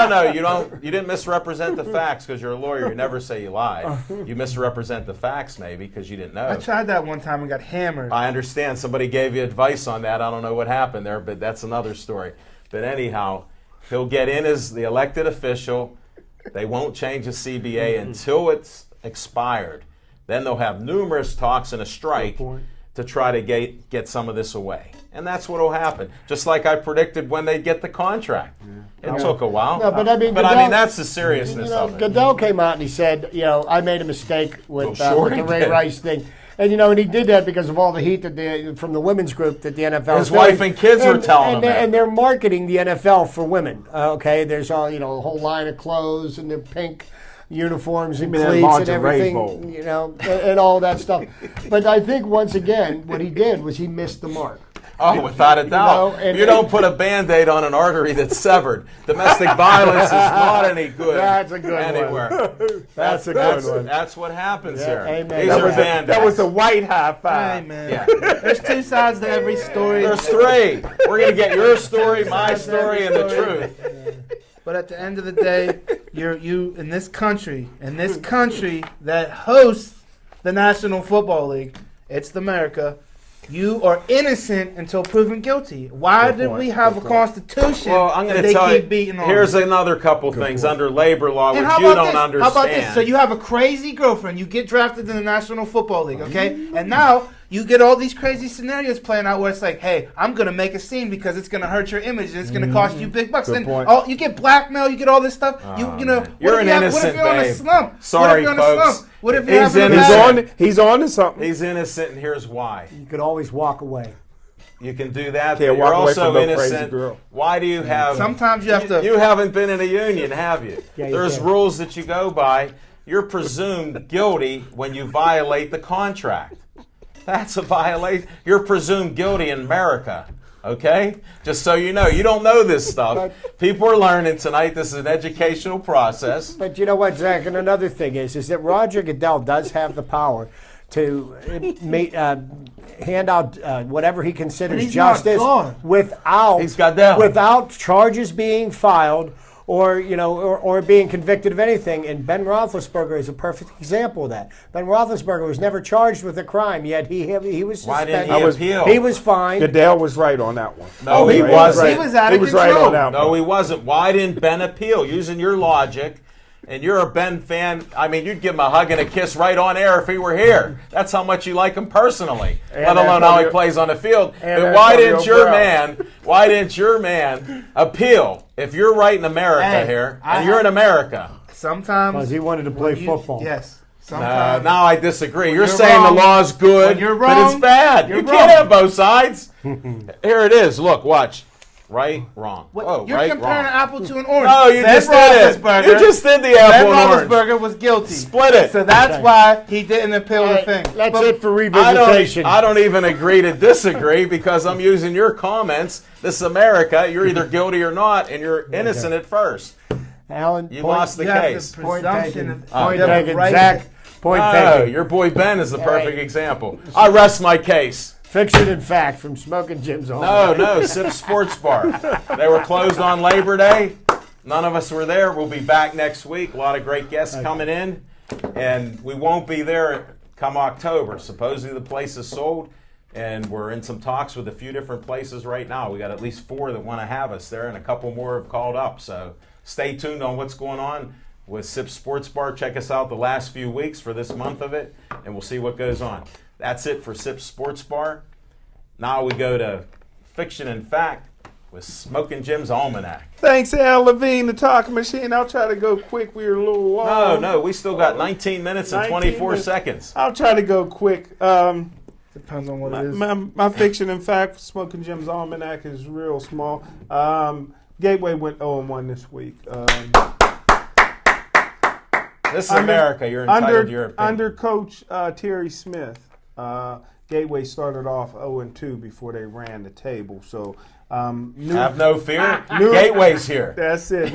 No, you don't. You didn't misrepresent the facts because you're a lawyer. You never say you lied. You misrepresent the facts maybe because you didn't know. I tried that one time and got hammered. I understand somebody gave you advice on that. I don't know what happened there, but that's another story. But anyhow, he'll get in as the elected official. They won't change the CBA until it's expired. Then they'll have numerous talks and a strike to try to get some of this away. And that's what will happen. Just like I predicted when they get the contract. It took a while. No, but I mean, Goodell, Goodell- that's the seriousness of it. Goodell came out and he said, I made a mistake with, Well, sure with the he Ray did. Rice thing. And, and he did that because of all the heat from the women's group that the NFL His wife and kids were telling him that. And they're marketing the NFL for women. Okay, there's all, a whole line of clothes and the pink uniforms and mean that cleats and lingerie everything, bowl. and all that stuff. But I think, once again, what he did was he missed the mark. Oh, without a doubt. and- you don't put a Band-Aid on an artery that's severed. Domestic violence is not any good That's a good one. anywhere. That's a good one. That's what happens Yeah, here. amen. These That are was Band-Aids. That was the white high five. Hey, man. Yeah. There's two sides to every story. There's three. We're going to get your story, my story, and the truth. But at the end of the day, you in this country that hosts the National Football League, it's America. You are innocent until proven guilty. Why did we have a constitution Well, I'm going that to they tell keep you, beating on? here's another couple things under labor law And which how you about don't this? understand. How about this? So you have a crazy girlfriend. You get drafted in the National Football League, okay? And now you get all these crazy scenarios playing out where it's like, hey, I'm going to make a scene because it's going to hurt your image and it's going to cost you big bucks. Good And point. you get blackmail, you get all this stuff. You know, man. You're what an if innocent you're on a babe. slump? Sorry, what if you're on a folks. slump? What if you're He's having a innocent. bad- He's on to something. He's innocent, and here's why. You could always walk away. You can do that. Can't but walk you're away from also no crazy innocent. girl. Why do you have... Sometimes you have to. You haven't been in a union, have you? Yeah, you There's did. rules that you go by. You're presumed guilty when you violate the contract. That's a violation. You're presumed guilty in America. Okay? Just so you know. You don't know this stuff. People are learning tonight. This is an educational process. But you know what, Zach? And another thing is that Roger Goodell does have the power to hand out whatever he But considers he's not justice gone. He's Goodell. without charges being filed or being convicted of anything. And Ben Roethlisberger is a perfect example of that. Ben Roethlisberger was never charged with a crime, yet he was Why suspended. didn't he appeal? He was fined. Goodell was right on that one. No, he Right. wasn't. He was out of He was right control. on that No, one. he wasn't. Why didn't Ben appeal? Using your logic, and you're a Ben fan, I mean, you'd give him a hug and a kiss right on air if he were here. That's how much you like him personally, let alone how he plays on the field. But why didn't your man appeal? If you're right in America Hey, here, I and you're in have- America. Sometimes. Because he wanted to play football. Yes. Sometimes. Now I disagree. You're you're saying wrong- the law's good, when you're but it's wrong, bad. you're You can't wrong. have both sides. Here it is. Look, watch. Right, wrong. What, Oh, you're right, comparing wrong. an apple to an orange. No, you Ben just did it. Roethlisberger- You just did the Ben apple and orange. Roethlisberger was guilty. Split it. So that's why he didn't appeal All the right, thing. that's But- it for I revisitation. don't even agree to disagree because I'm using your comments. This is America. You're either guilty or not, and you're innocent at first. Alan, You point- lost the You have case. the Point presumption taken. of Point of taken. right- Zach, point Oh, taken. your boy Ben is the perfect right. example. I rest my case. Fiction and fact from Smoking Jim's home. No, Sip Sports Bar. They were closed on Labor Day. None of us were there. We'll be back next week. A lot of great guests coming in. And we won't be there come October. Supposedly the place is sold. And we're in some talks with a few different places right now. We got at least 4 that want to have us there, and a couple more have called up. So stay tuned on what's going on. with Sip Sports Bar. Check us out the last few weeks for this month of it, and we'll see what goes on. That's it for Sip Sports Bar. Now we go to Fiction and Fact with Smoking Jim's Almanac. Thanks, Al Levine, the talking machine. I'll try to go quick. We were a little long. No, we still got 19 minutes and 24 seconds. I'll try to go quick. Depends on what it is. My Fiction and Fact, Smoking Jim's Almanac is real small. Gateway went 0-1 this week. This is America. You're entitled to your opinion. Under Coach Terry Smith, Gateway started off 0-2 before they ran the table. So have no fear. Gateway's here. That's it.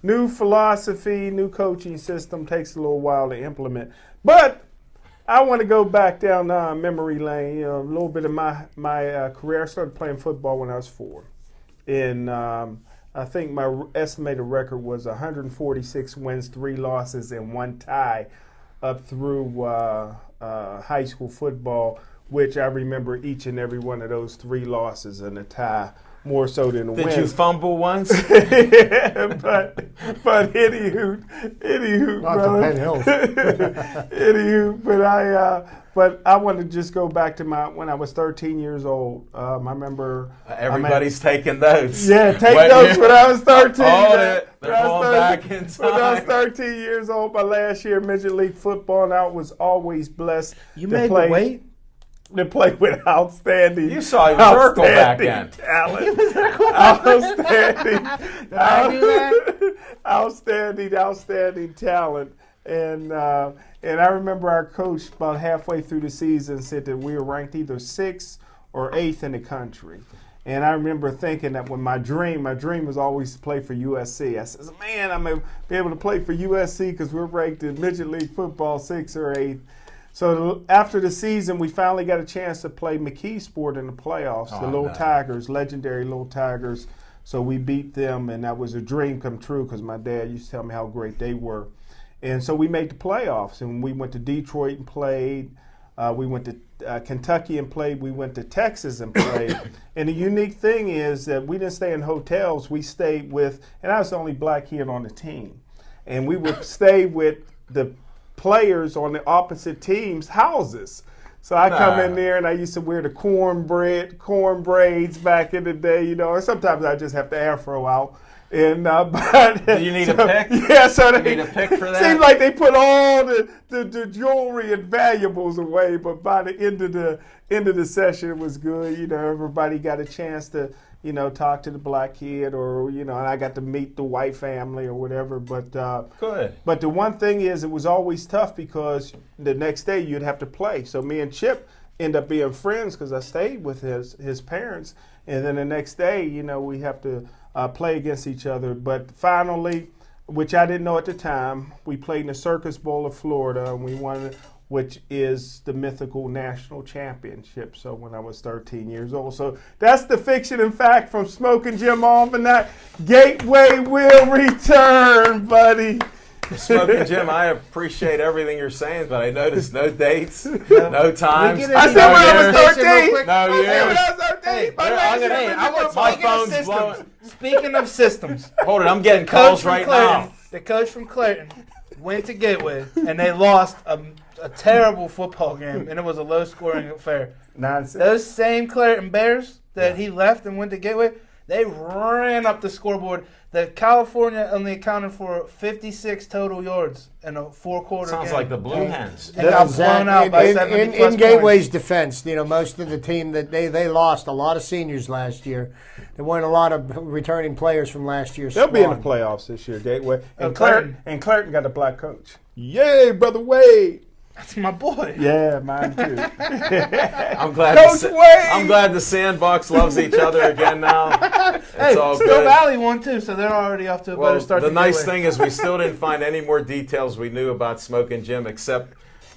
New philosophy, new coaching system takes a little while to implement. But I want to go back down memory lane. A little bit of my career. I started playing football when I was 4. And I think my estimated record was 146 wins, 3 losses, and 1 tie up through high school football, which I remember each and every one of those 3 losses and a tie more so than a win. Did you fumble once? Yeah, but anywho, Not brother. the Penn Hills. Anywho, but I want to just go back to when I was 13 years old. I remember everybody's taking notes. Yeah, take notes when I was 13. Hold it. They're going back in time. When I was 13 years old, my last year in Major League Football, and I was always blessed You made the weight? to play with outstanding. You saw him circle back then. Talent. Outstanding. Did I do that? Outstanding talent. And I remember our coach about halfway through the season said that we were ranked either 6th or 8th in the country. And I remember thinking that when my dream was always to play for USC. I says, man, I'm going to be able to play for USC because we're ranked in Major League Football 6th or 8th. So after the season, we finally got a chance to play McKeesport in the playoffs, the Little Tigers, legendary Little Tigers. So we beat them, and that was a dream come true because my dad used to tell me how great they were. And so we made the playoffs, and we went to Detroit and played. We went to Kentucky and played. We went to Texas and played. And the unique thing is that we didn't stay in hotels. We stayed with, and I was the only black kid on the team. And we would stay with the players on the opposite team's houses. So I come in there and I used to wear the corn braids back in the day, or sometimes I just have the afro out. And but do you need a pick? Yeah, so they need a pick for that. Seems like they put all the jewelry and valuables away, but by the end of the session it was good. Everybody got a chance to talk to the black kid, or and I got to meet the white family or whatever. But good. But the one thing is, it was always tough because the next day you'd have to play. So me and Chip end up being friends because I stayed with his parents, and then the next day, we have to play against each other. But finally, which I didn't know at the time, we played in the Circus Bowl of Florida, and we won, which is the mythical national championship. So when I was 13 years old. So that's the Fiction and Fact from Smoking Jim Almanac. Gateway will return, buddy. Smoking Jim, I appreciate everything you're saying, but I noticed no dates, no times. I said when I was 13. No years. I want My phone's blowing. Speaking of systems, Hold it, I'm getting calls right now. The coach from Clayton went to Gateway, and they lost a terrible football game, and it was a low-scoring affair. Nonsense. Those same Clayton Bears that he left and went to Gateway, they ran up the scoreboard. The California only accounted for 56 total yards in a 4-quarter game. Sounds like the Blue Hens. And got blown out by 70 plus in Gateway's points. defense, most of the team that they lost a lot of seniors last year. There weren't a lot of returning players from last year's They'll squad. be in the playoffs this year, Gateway. And Clayton. Clayton got a black coach. Yay, Brother Wade. That's my boy. Yeah, mine too. I'm glad. Coach Wade! I'm glad the Sandbox loves each other again now. It's all Still good. Valley won too, so they're already off to a better start. The than nice Gateway. thing is we still didn't find any more details we knew about Smoking Jim except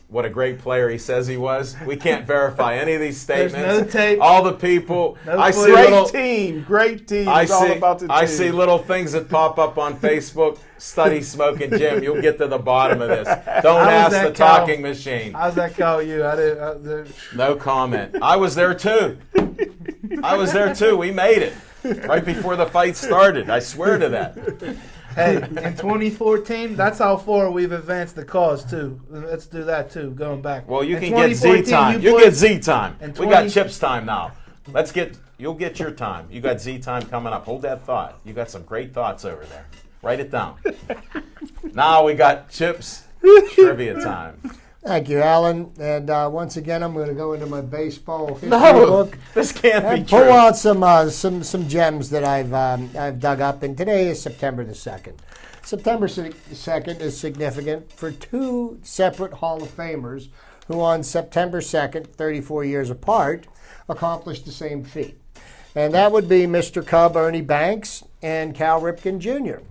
what a great player he says he was. We can't verify any of these There's statements. no tape. All the people. No I see footage. little. Great team. I It's all see. about the team. I see little things that pop up on Facebook. Study Smoking Jim. You'll get to the bottom of this. Don't I ask was that the Cal. talking machine. How's that call you? I didn't. No comment. I was there too. We made it right before the fight started. I swear to that. Hey, in 2014, that's how far we've advanced the cause too. Let's do that too. Going back. Well, you In can get Z 2014, time. you You put- get Z time. in We got 20 Chip's time now. You'll get your time. You got Z time coming up. Hold that thought. You got some great thoughts over there. Write it down. Now we got Chip's trivia time. Thank you, Alan. And once again, I'm going to go into my baseball history No, book this can't be and pull true. out some gems that I've dug up. And today is September the 2nd. September 2nd is significant for two separate Hall of Famers who on September 2nd, 34 years apart, accomplished the same feat. And that would be Mr. Cub Ernie Banks and Cal Ripken Jr.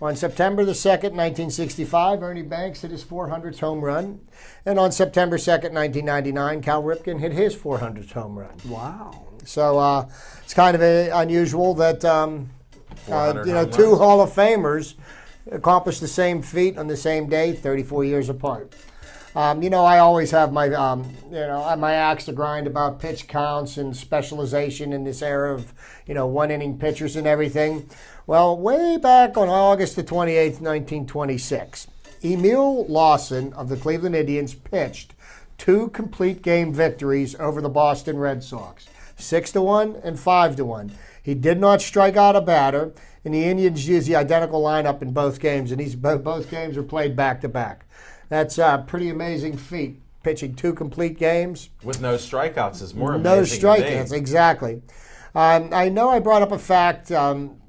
On September the 2nd, 1965, Ernie Banks hit his 400th home run. And on September 2nd, 1999, Cal Ripken hit his 400th home run. Wow. So it's kind of unusual that 400 home two runs. Hall of Famers accomplished the same feat on the same day, 34 years apart. I always have my my axe to grind about pitch counts and specialization in this era of one-inning pitchers and everything. Well, way back on August the 28th, 1926, Emil Lawson of the Cleveland Indians pitched two complete game victories over the Boston Red Sox, 6-1 and 5-1. He did not strike out a batter, and the Indians used the identical lineup in both games, and both games were played back-to-back. That's a pretty amazing feat, pitching two complete games. With no strikeouts is more No amazing. to me. strikeouts, exactly. I know I brought up a fact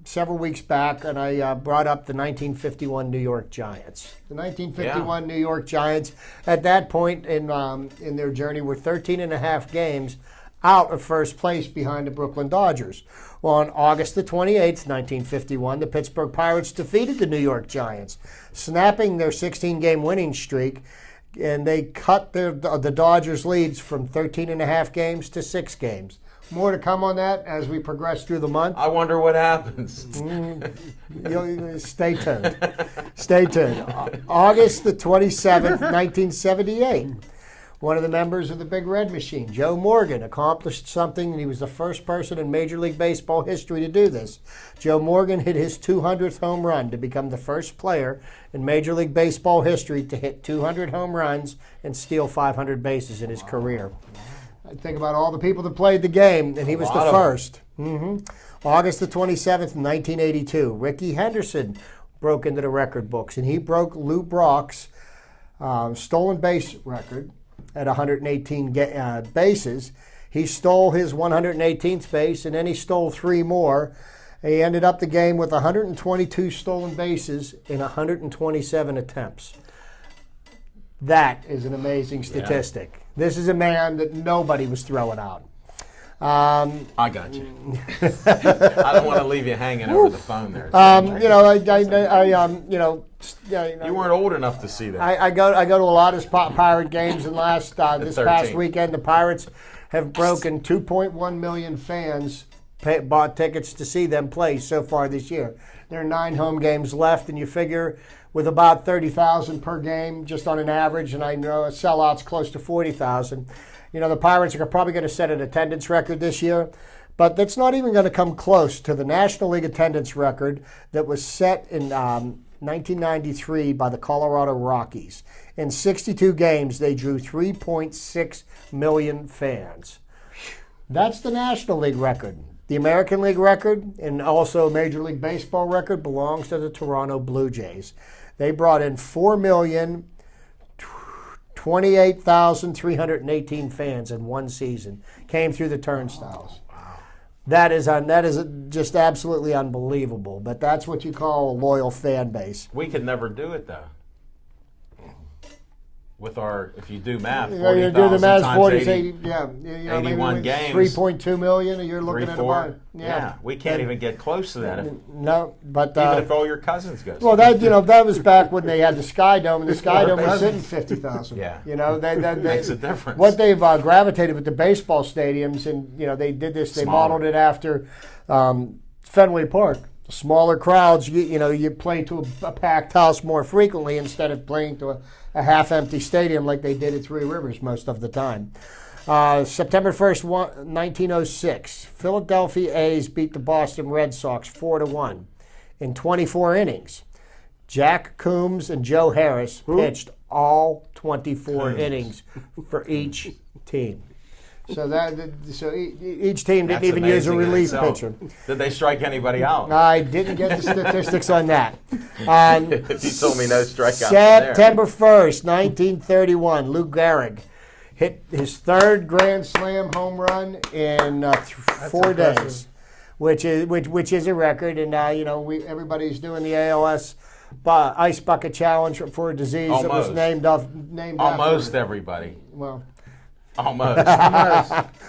several weeks back, and I brought up the 1951 New York Giants. The 1951 New York Giants, at that point in their journey, were 13 and a half games out of first place behind the Brooklyn Dodgers. Well, on August the 28th, 1951, the Pittsburgh Pirates defeated the New York Giants, snapping their 16-game winning streak, and they cut the Dodgers' leads from 13 and a half games to 6 games. More to come on that as we progress through the month. I wonder what happens. Stay tuned. Stay tuned. August the 27th, 1978. One of the members of the Big Red Machine, Joe Morgan, accomplished something, and he was the first person in Major League Baseball history to do this. Joe Morgan hit his 200th home run to become the first player in Major League Baseball history to hit 200 home runs and steal 500 bases in his career. I think about all the people that played the game, and he was the first. August the 27th, 1982, Rickey Henderson broke into the record books, and he broke Lou Brock's stolen base record at 118 bases. He stole his 118th base, and then he stole 3 more. He ended up the game with 122 stolen bases in 127 attempts. That is an amazing statistic. Yeah. This is a man that nobody was throwing out. I got you. I don't want to leave you hanging over the phone there. You weren't old enough to see that. I go to a lot of Pirate games, and this past weekend the Pirates have broken 2.1 million fans bought tickets to see them play so far this year. There are 9 home games left, and you figure with about 30,000 per game, just on an average, and I know a sellout's close to 40,000. The Pirates are probably going to set an attendance record this year, but that's not even going to come close to the National League attendance record that was set in 1993 by the Colorado Rockies. In 62 games, they drew 3.6 million fans. That's the National League record. The American League record and also Major League Baseball record belongs to the Toronto Blue Jays. They brought in 4,028,318 fans in one season. Came through the turnstiles. Wow. That is just absolutely unbelievable. But that's what you call a loyal fan base. We could never do it though. With if you do math, You 40,000 do the math, times 40, 80, 81 games, 3.2 million. You're looking at about we can't even get close to that. No, but Even if all your cousins go. Well, that was back when they had the Sky Dome, and the Sky Dome was sitting 50,000. Yeah, they makes a difference. What they've gravitated with the baseball stadiums, and they did this. They modeled it after Fenway Park. Smaller crowds, you play to a packed house more frequently instead of playing to a half-empty stadium like they did at Three Rivers most of the time. September 1st, 1906, Philadelphia A's beat the Boston Red Sox 4-1 in 24 innings. Jack Coombs and Joe Harris pitched all 24 innings for each team. So each team didn't even use a relief pitcher. Did they strike anybody out? I didn't get the statistics on that. You told me no strikeouts. September 1st, 1931, Lou Gehrig hit his third Grand Slam home run in 4 days, which is a record. And everybody's doing the ALS Ice Bucket Challenge for a disease that was named almost after everybody. Well. Almost.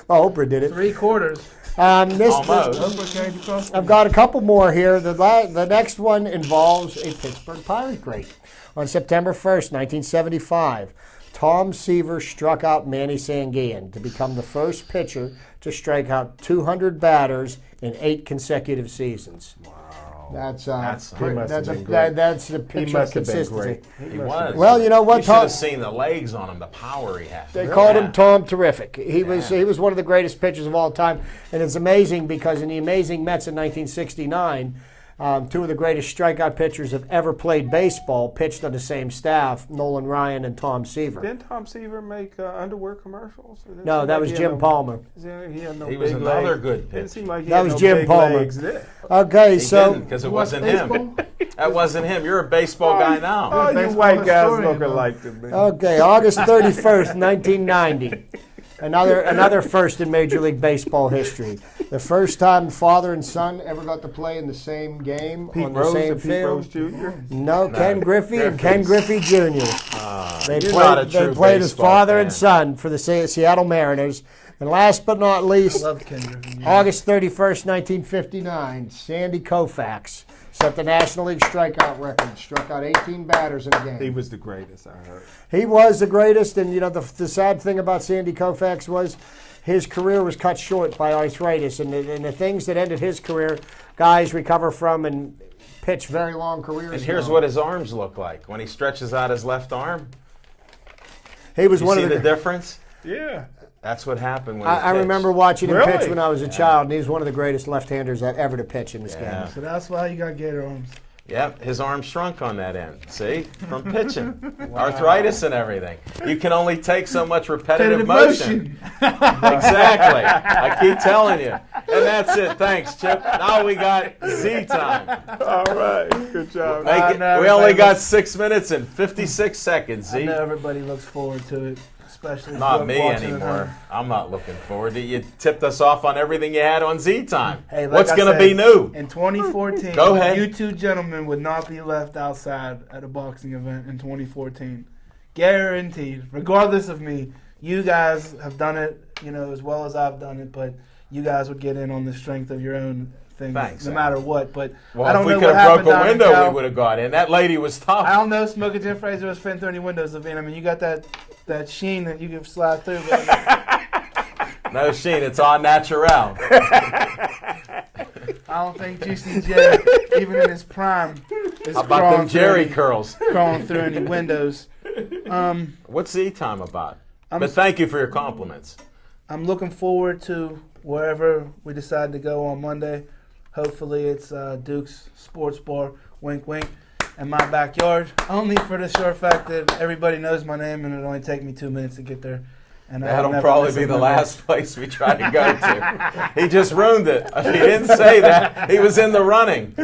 Oprah did it. 3/4. Almost. I've got a couple more here. The next one involves a Pittsburgh Pirate great. On September 1st, 1975, Tom Seaver struck out Manny Sanguillen to become the first pitcher to strike out 200 batters in 8 consecutive seasons. That's the picture of consistency. He was. Well, you know what? You should have seen the legs on him, the power he had. They called him Tom Terrific. He was one of the greatest pitchers of all time, and it's amazing because in the Amazing Mets in 1969, 2 of the greatest strikeout pitchers have ever played baseball pitched on the same staff, Nolan Ryan and Tom Seaver. Didn't Tom Seaver make underwear commercials? No, that was Jim Palmer. He was another good pitcher. Didn't seem like he That had was no Jim big Palmer. legs there. Okay, He so didn't, because it wasn't him. That wasn't him. You're a baseball guy now. Oh, you Baseball white guys historian, look though. alike to me. okay, August 31st, 1990. Another first in Major League Baseball history. The first time father and son ever got to play in the same game on the same Pete field. Rose Jr. No, Ken Griffey and Ken Griffey Jr. They You're not a played true as baseball father fan. and son for the Seattle Mariners. And last but not least, Love Ken Griffin. August 31st, 1959, Sandy Koufax set the National League strikeout record, struck out 18 batters in a game. He was the greatest, I heard. He was the greatest, and the sad thing about Sandy Koufax was his career was cut short by arthritis, and the things that ended his career, guys recover from and pitch very long careers. And here's what his arms look like when he stretches out his left arm. He was You one see of the difference? Yeah. That's what happened when I he remember watching him Really? pitch when I was a child, and he was one of the greatest left-handers ever to pitch in this Yeah. game. So that's why you got gator arms. Yep, his arm shrunk on that end. See? From pitching. Arthritis and everything. You can only take so much repetitive motion. Exactly. I keep telling you. And that's it. Thanks, Chip. Now we got Z time. All right. Good job. We only got 6 minutes and 56 seconds, I Z. know everybody looks forward to it, especially if Not you're me watching at anymore. home. I'm not looking forward to it. You tipped us off on everything you had on Z time. Hey, like What's I going to said, be new? In 2014, Go ahead. you two gentlemen would not be left outside at a boxing event in 2014. Guaranteed. Regardless of me, you guys have done it, as well as I've done it, but you guys would get in on the strength of your own thing, Thanks, no Al. matter what. But Well, I don't if we know could what have happened broke a down in window, Cal. we would have got in. That lady was tough. I don't know if Smoking Jim Fraser was fitting through any windows, Levine. I mean, you got that sheen that you can slide through. But No, Sheen, it's all natural. I don't think Juicy J, even in his prime, is How about crawling them Jerry through curls? crawling through any windows. What's Z time about? I'm- But thank you for your compliments. I'm looking forward to wherever we decide to go on Monday. Hopefully it's Duke's Sports Bar, wink wink, in my backyard. Only for the sure fact that everybody knows my name and it'll only take me 2 minutes to get there. And I'll That'll never probably miss be a the minute. last place we try to go to. He just ruined it. He didn't say that. He was in the running.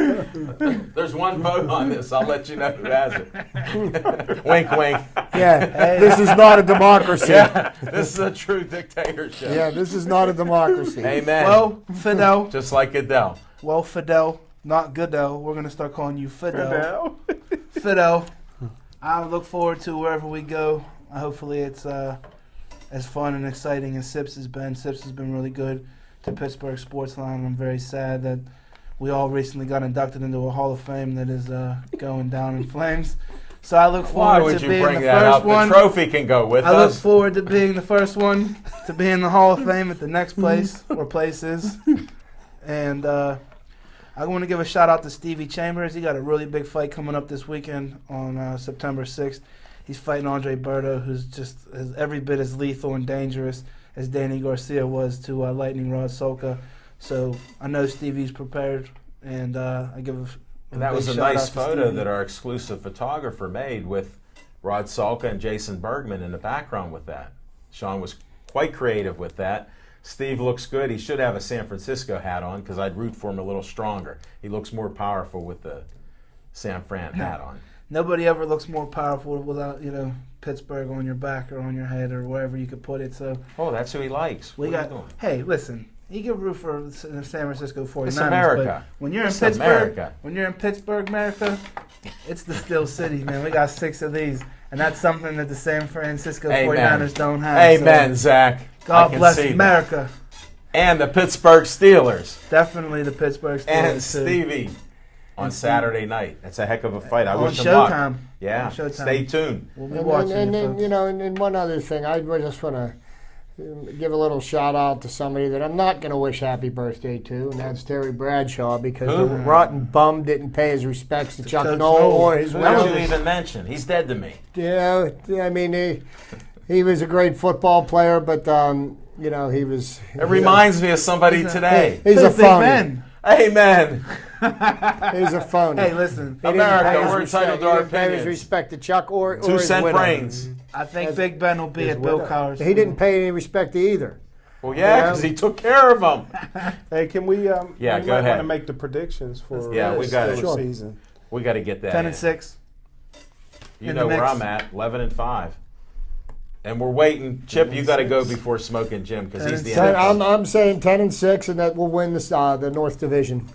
There's one vote on this. I'll let you know who has it. Wink, wink. Yeah, this is not a democracy. Yeah, this is a true dictatorship. Yeah, this is not a democracy. Amen. Well, Fidel. Just like Goodell. Well, Fidel, not Goodell. We're going to start calling you Fidel. Now. Fidel, I look forward to wherever we go. Hopefully it's as fun and exciting as Sips has been. Sips has been really good to Pittsburgh Sportsline. I'm very sad that we all recently got inducted into a Hall of Fame that is going down in flames. So I look Why forward would to you being bring the that first up? one. The trophy can go with I look us. forward to being the first one to be in the Hall of Fame at the next place or places. And I want to give a shout out to Stevie Chambers. He got a really big fight coming up this weekend on September 6th. He's fighting Andre Berto, who's just every bit as lethal and dangerous as Danny Garcia was to Lightning Rod Solka. So I know Stevie's prepared, and I give And that was a Big shout nice out to photo Stevie. that our exclusive photographer made with Rod Salka and Jason Bergman in the background with that. Sean was quite creative with that. Steve looks good. He should have a San Francisco hat on because I'd root for him a little stronger. He looks more powerful with the San Fran hat on. Nobody ever looks more powerful without, Pittsburgh on your back or on your head or wherever you could put it. So Oh, that's who he likes. we What are got. you doing? Hey, listen. You can root for the San Francisco 49ers. It's America. But when you're in It's Pittsburgh, America. America, it's the Steel City, man. We got 6 of these, and that's something that the San Francisco Amen. 49ers don't have. Amen, So Zach. I God can bless see that. America. And the Pittsburgh Steelers. Definitely the Pittsburgh Steelers. And too. Stevie on Saturday night. That's a heck of a fight. I On wish him luck. Showtime. Yeah, On Showtime. stay tuned. We'll be watching and it, then, folks. and one other thing, I just want to give a little shout out to somebody that I'm not going to wish happy birthday to, and that's Terry Bradshaw, because Who? the rotten bum didn't pay his respects to Chuck Coach Noll Noll. or his Who That did was- you even mention? He's dead to me. Yeah, I mean, he was a great football player, but he was. It reminds me of somebody He's a- today. He's a Big phony. Ben. Amen. He's a phony. Hey, listen. He didn't America, pay his we're respect- entitled to our he didn't pay his opinions. respect to Chuck or his 2-cent widow. brains. I think His- Big Ben will be his at Bill widow. Cowher's. He didn't pay any respect to either. Well, yeah, because he took care of them. Hey, can we? Yeah, we go might ahead. want to make the predictions for Yeah, we got it. the Sure. season. We got to get that 10 in. and 6. You in know the where mix. I'm at, 11 and 5. And we're waiting. Chip, you got to go before Smoking Jim because he's the NFL. I'm saying 10-6, and that will win the North Division.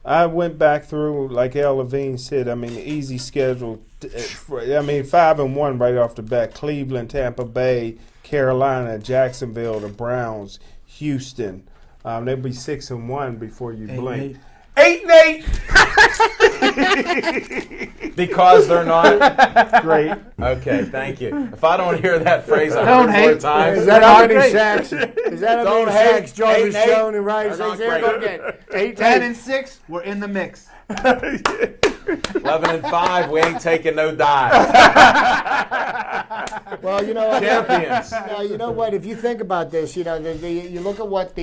I went back through, like Al Levine said. I mean, the easy schedule. 5-1 right off the bat. Cleveland, Tampa Bay, Carolina, Jacksonville, the Browns, Houston. They'll be 6-1 before you blink. 8-8. Because they're not. Great. Okay, thank you. If I don't hear that phrase a Don't hundred more hate. times, Is that how many great. sacks? Is that how Don't many hate. sacks Jarvis 8-8. Jones and Ryan They're not Zay are going to great. get? 8 10 and 6. We're in the mix. 11 and 5, we ain't taking no dives. Well, you know, Champions. you know what? If you think about this, you look at what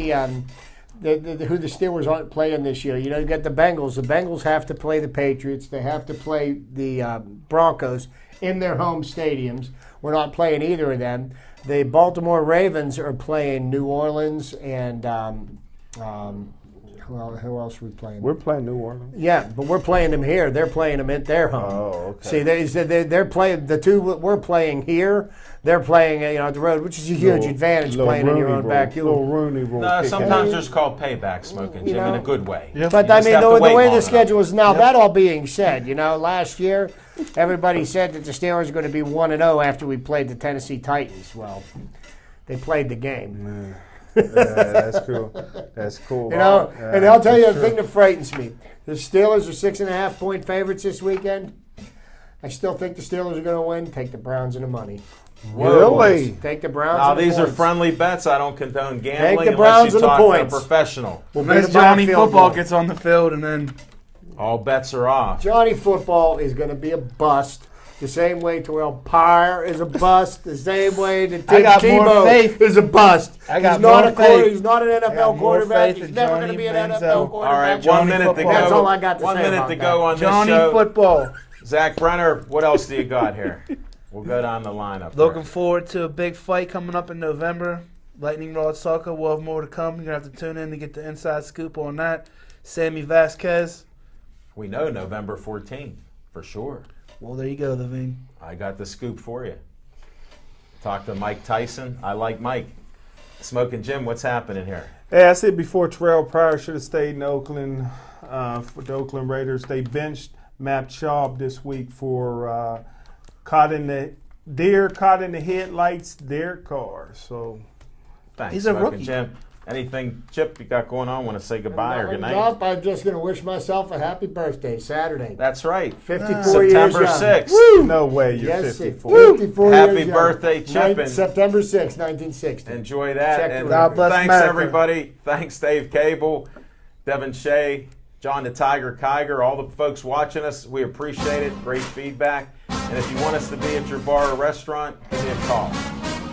who the Steelers aren't playing this year. You got the Bengals. The Bengals have to play the Patriots. They have to play the Broncos in their home stadiums. We're not playing either of them. The Baltimore Ravens are playing New Orleans and who else are we playing? We're playing New Orleans. Yeah, but we're playing them here. They're playing them at their home. Oh, okay. See, they're playing the two we're playing here. They're playing at the road, which is a huge advantage playing in your own backyard. Little Rooney rule. No, kick sometimes out. there's called payback, Smoking Jim, in a good way. Yep. But You I just mean, have to the wait way long the enough. schedule is now, that all being said, last year everybody said that the Steelers are going to be 1-0 after we played the Tennessee Titans. Well, they played the game. Yeah, that's cool. That's cool. And I'll tell you That's the thing that frightens me. The Steelers are 6.5-point favorites this weekend. I still think the Steelers are going to win. Take the Browns and the money. Really? Take the Browns Now, and the these are points. friendly bets. I don't condone gambling the unless Browns you and the talk to a points. professional. We'll beat Unless them by a Johnny field Football goal. gets on the field and then All bets are off. Johnny Football is going to be a bust. The same way Terrell Pryor is a bust. The same way that I Tim got more Tebow faith. is a bust. I got he's not more a quarter, faith. He's not an I got NFL more quarterback. faith He's in never Johnny going to be an Manziel. NFL All quarterback. right, Johnny 1 minute to Football. go. That's all I got to 1 say minute about to that. go on this Johnny show. Football. Zach Brenner, what else do you got here? We'll go down the lineup. Looking forward to a big fight coming up in November. Lightning Rod Soccer. We'll have more to come. You're going to have to tune in to get the inside scoop on that. Sammy Vasquez. We know November 14th for sure. Well, there you go, Levine. I got the scoop for you. Talk to Mike Tyson. I like Mike. Smoking Jim, what's happening here? Hey, I said before Terrell Pryor should have stayed in Oakland for the Oakland Raiders. They benched Matt Schaub this week for caught in the headlights, their car. So Thanks, He's a Smoking rookie. Jim. Anything, Chip, you got going on? Want to say goodbye or good night? Nope, I'm just going to wish myself a happy birthday Saturday. That's right. 54 years September young. 6th. no way you're Yes, 54. 54 Happy years young. birthday, Chip, and- September 6, 1960. Enjoy that. Check And the record. God bless thanks, America. everybody. Thanks, Dave Cable, Devin Shea, John the Tiger Kiger, all the folks watching us. We appreciate it. Great feedback. And if you want us to be at your bar or restaurant, give me a call.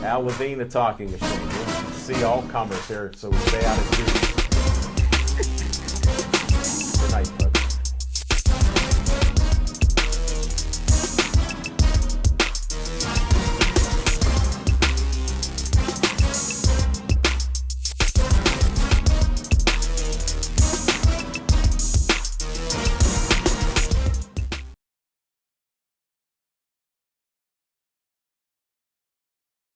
Al Levine, the Talking Machine. We'll see all comers here, so we stay out of juice.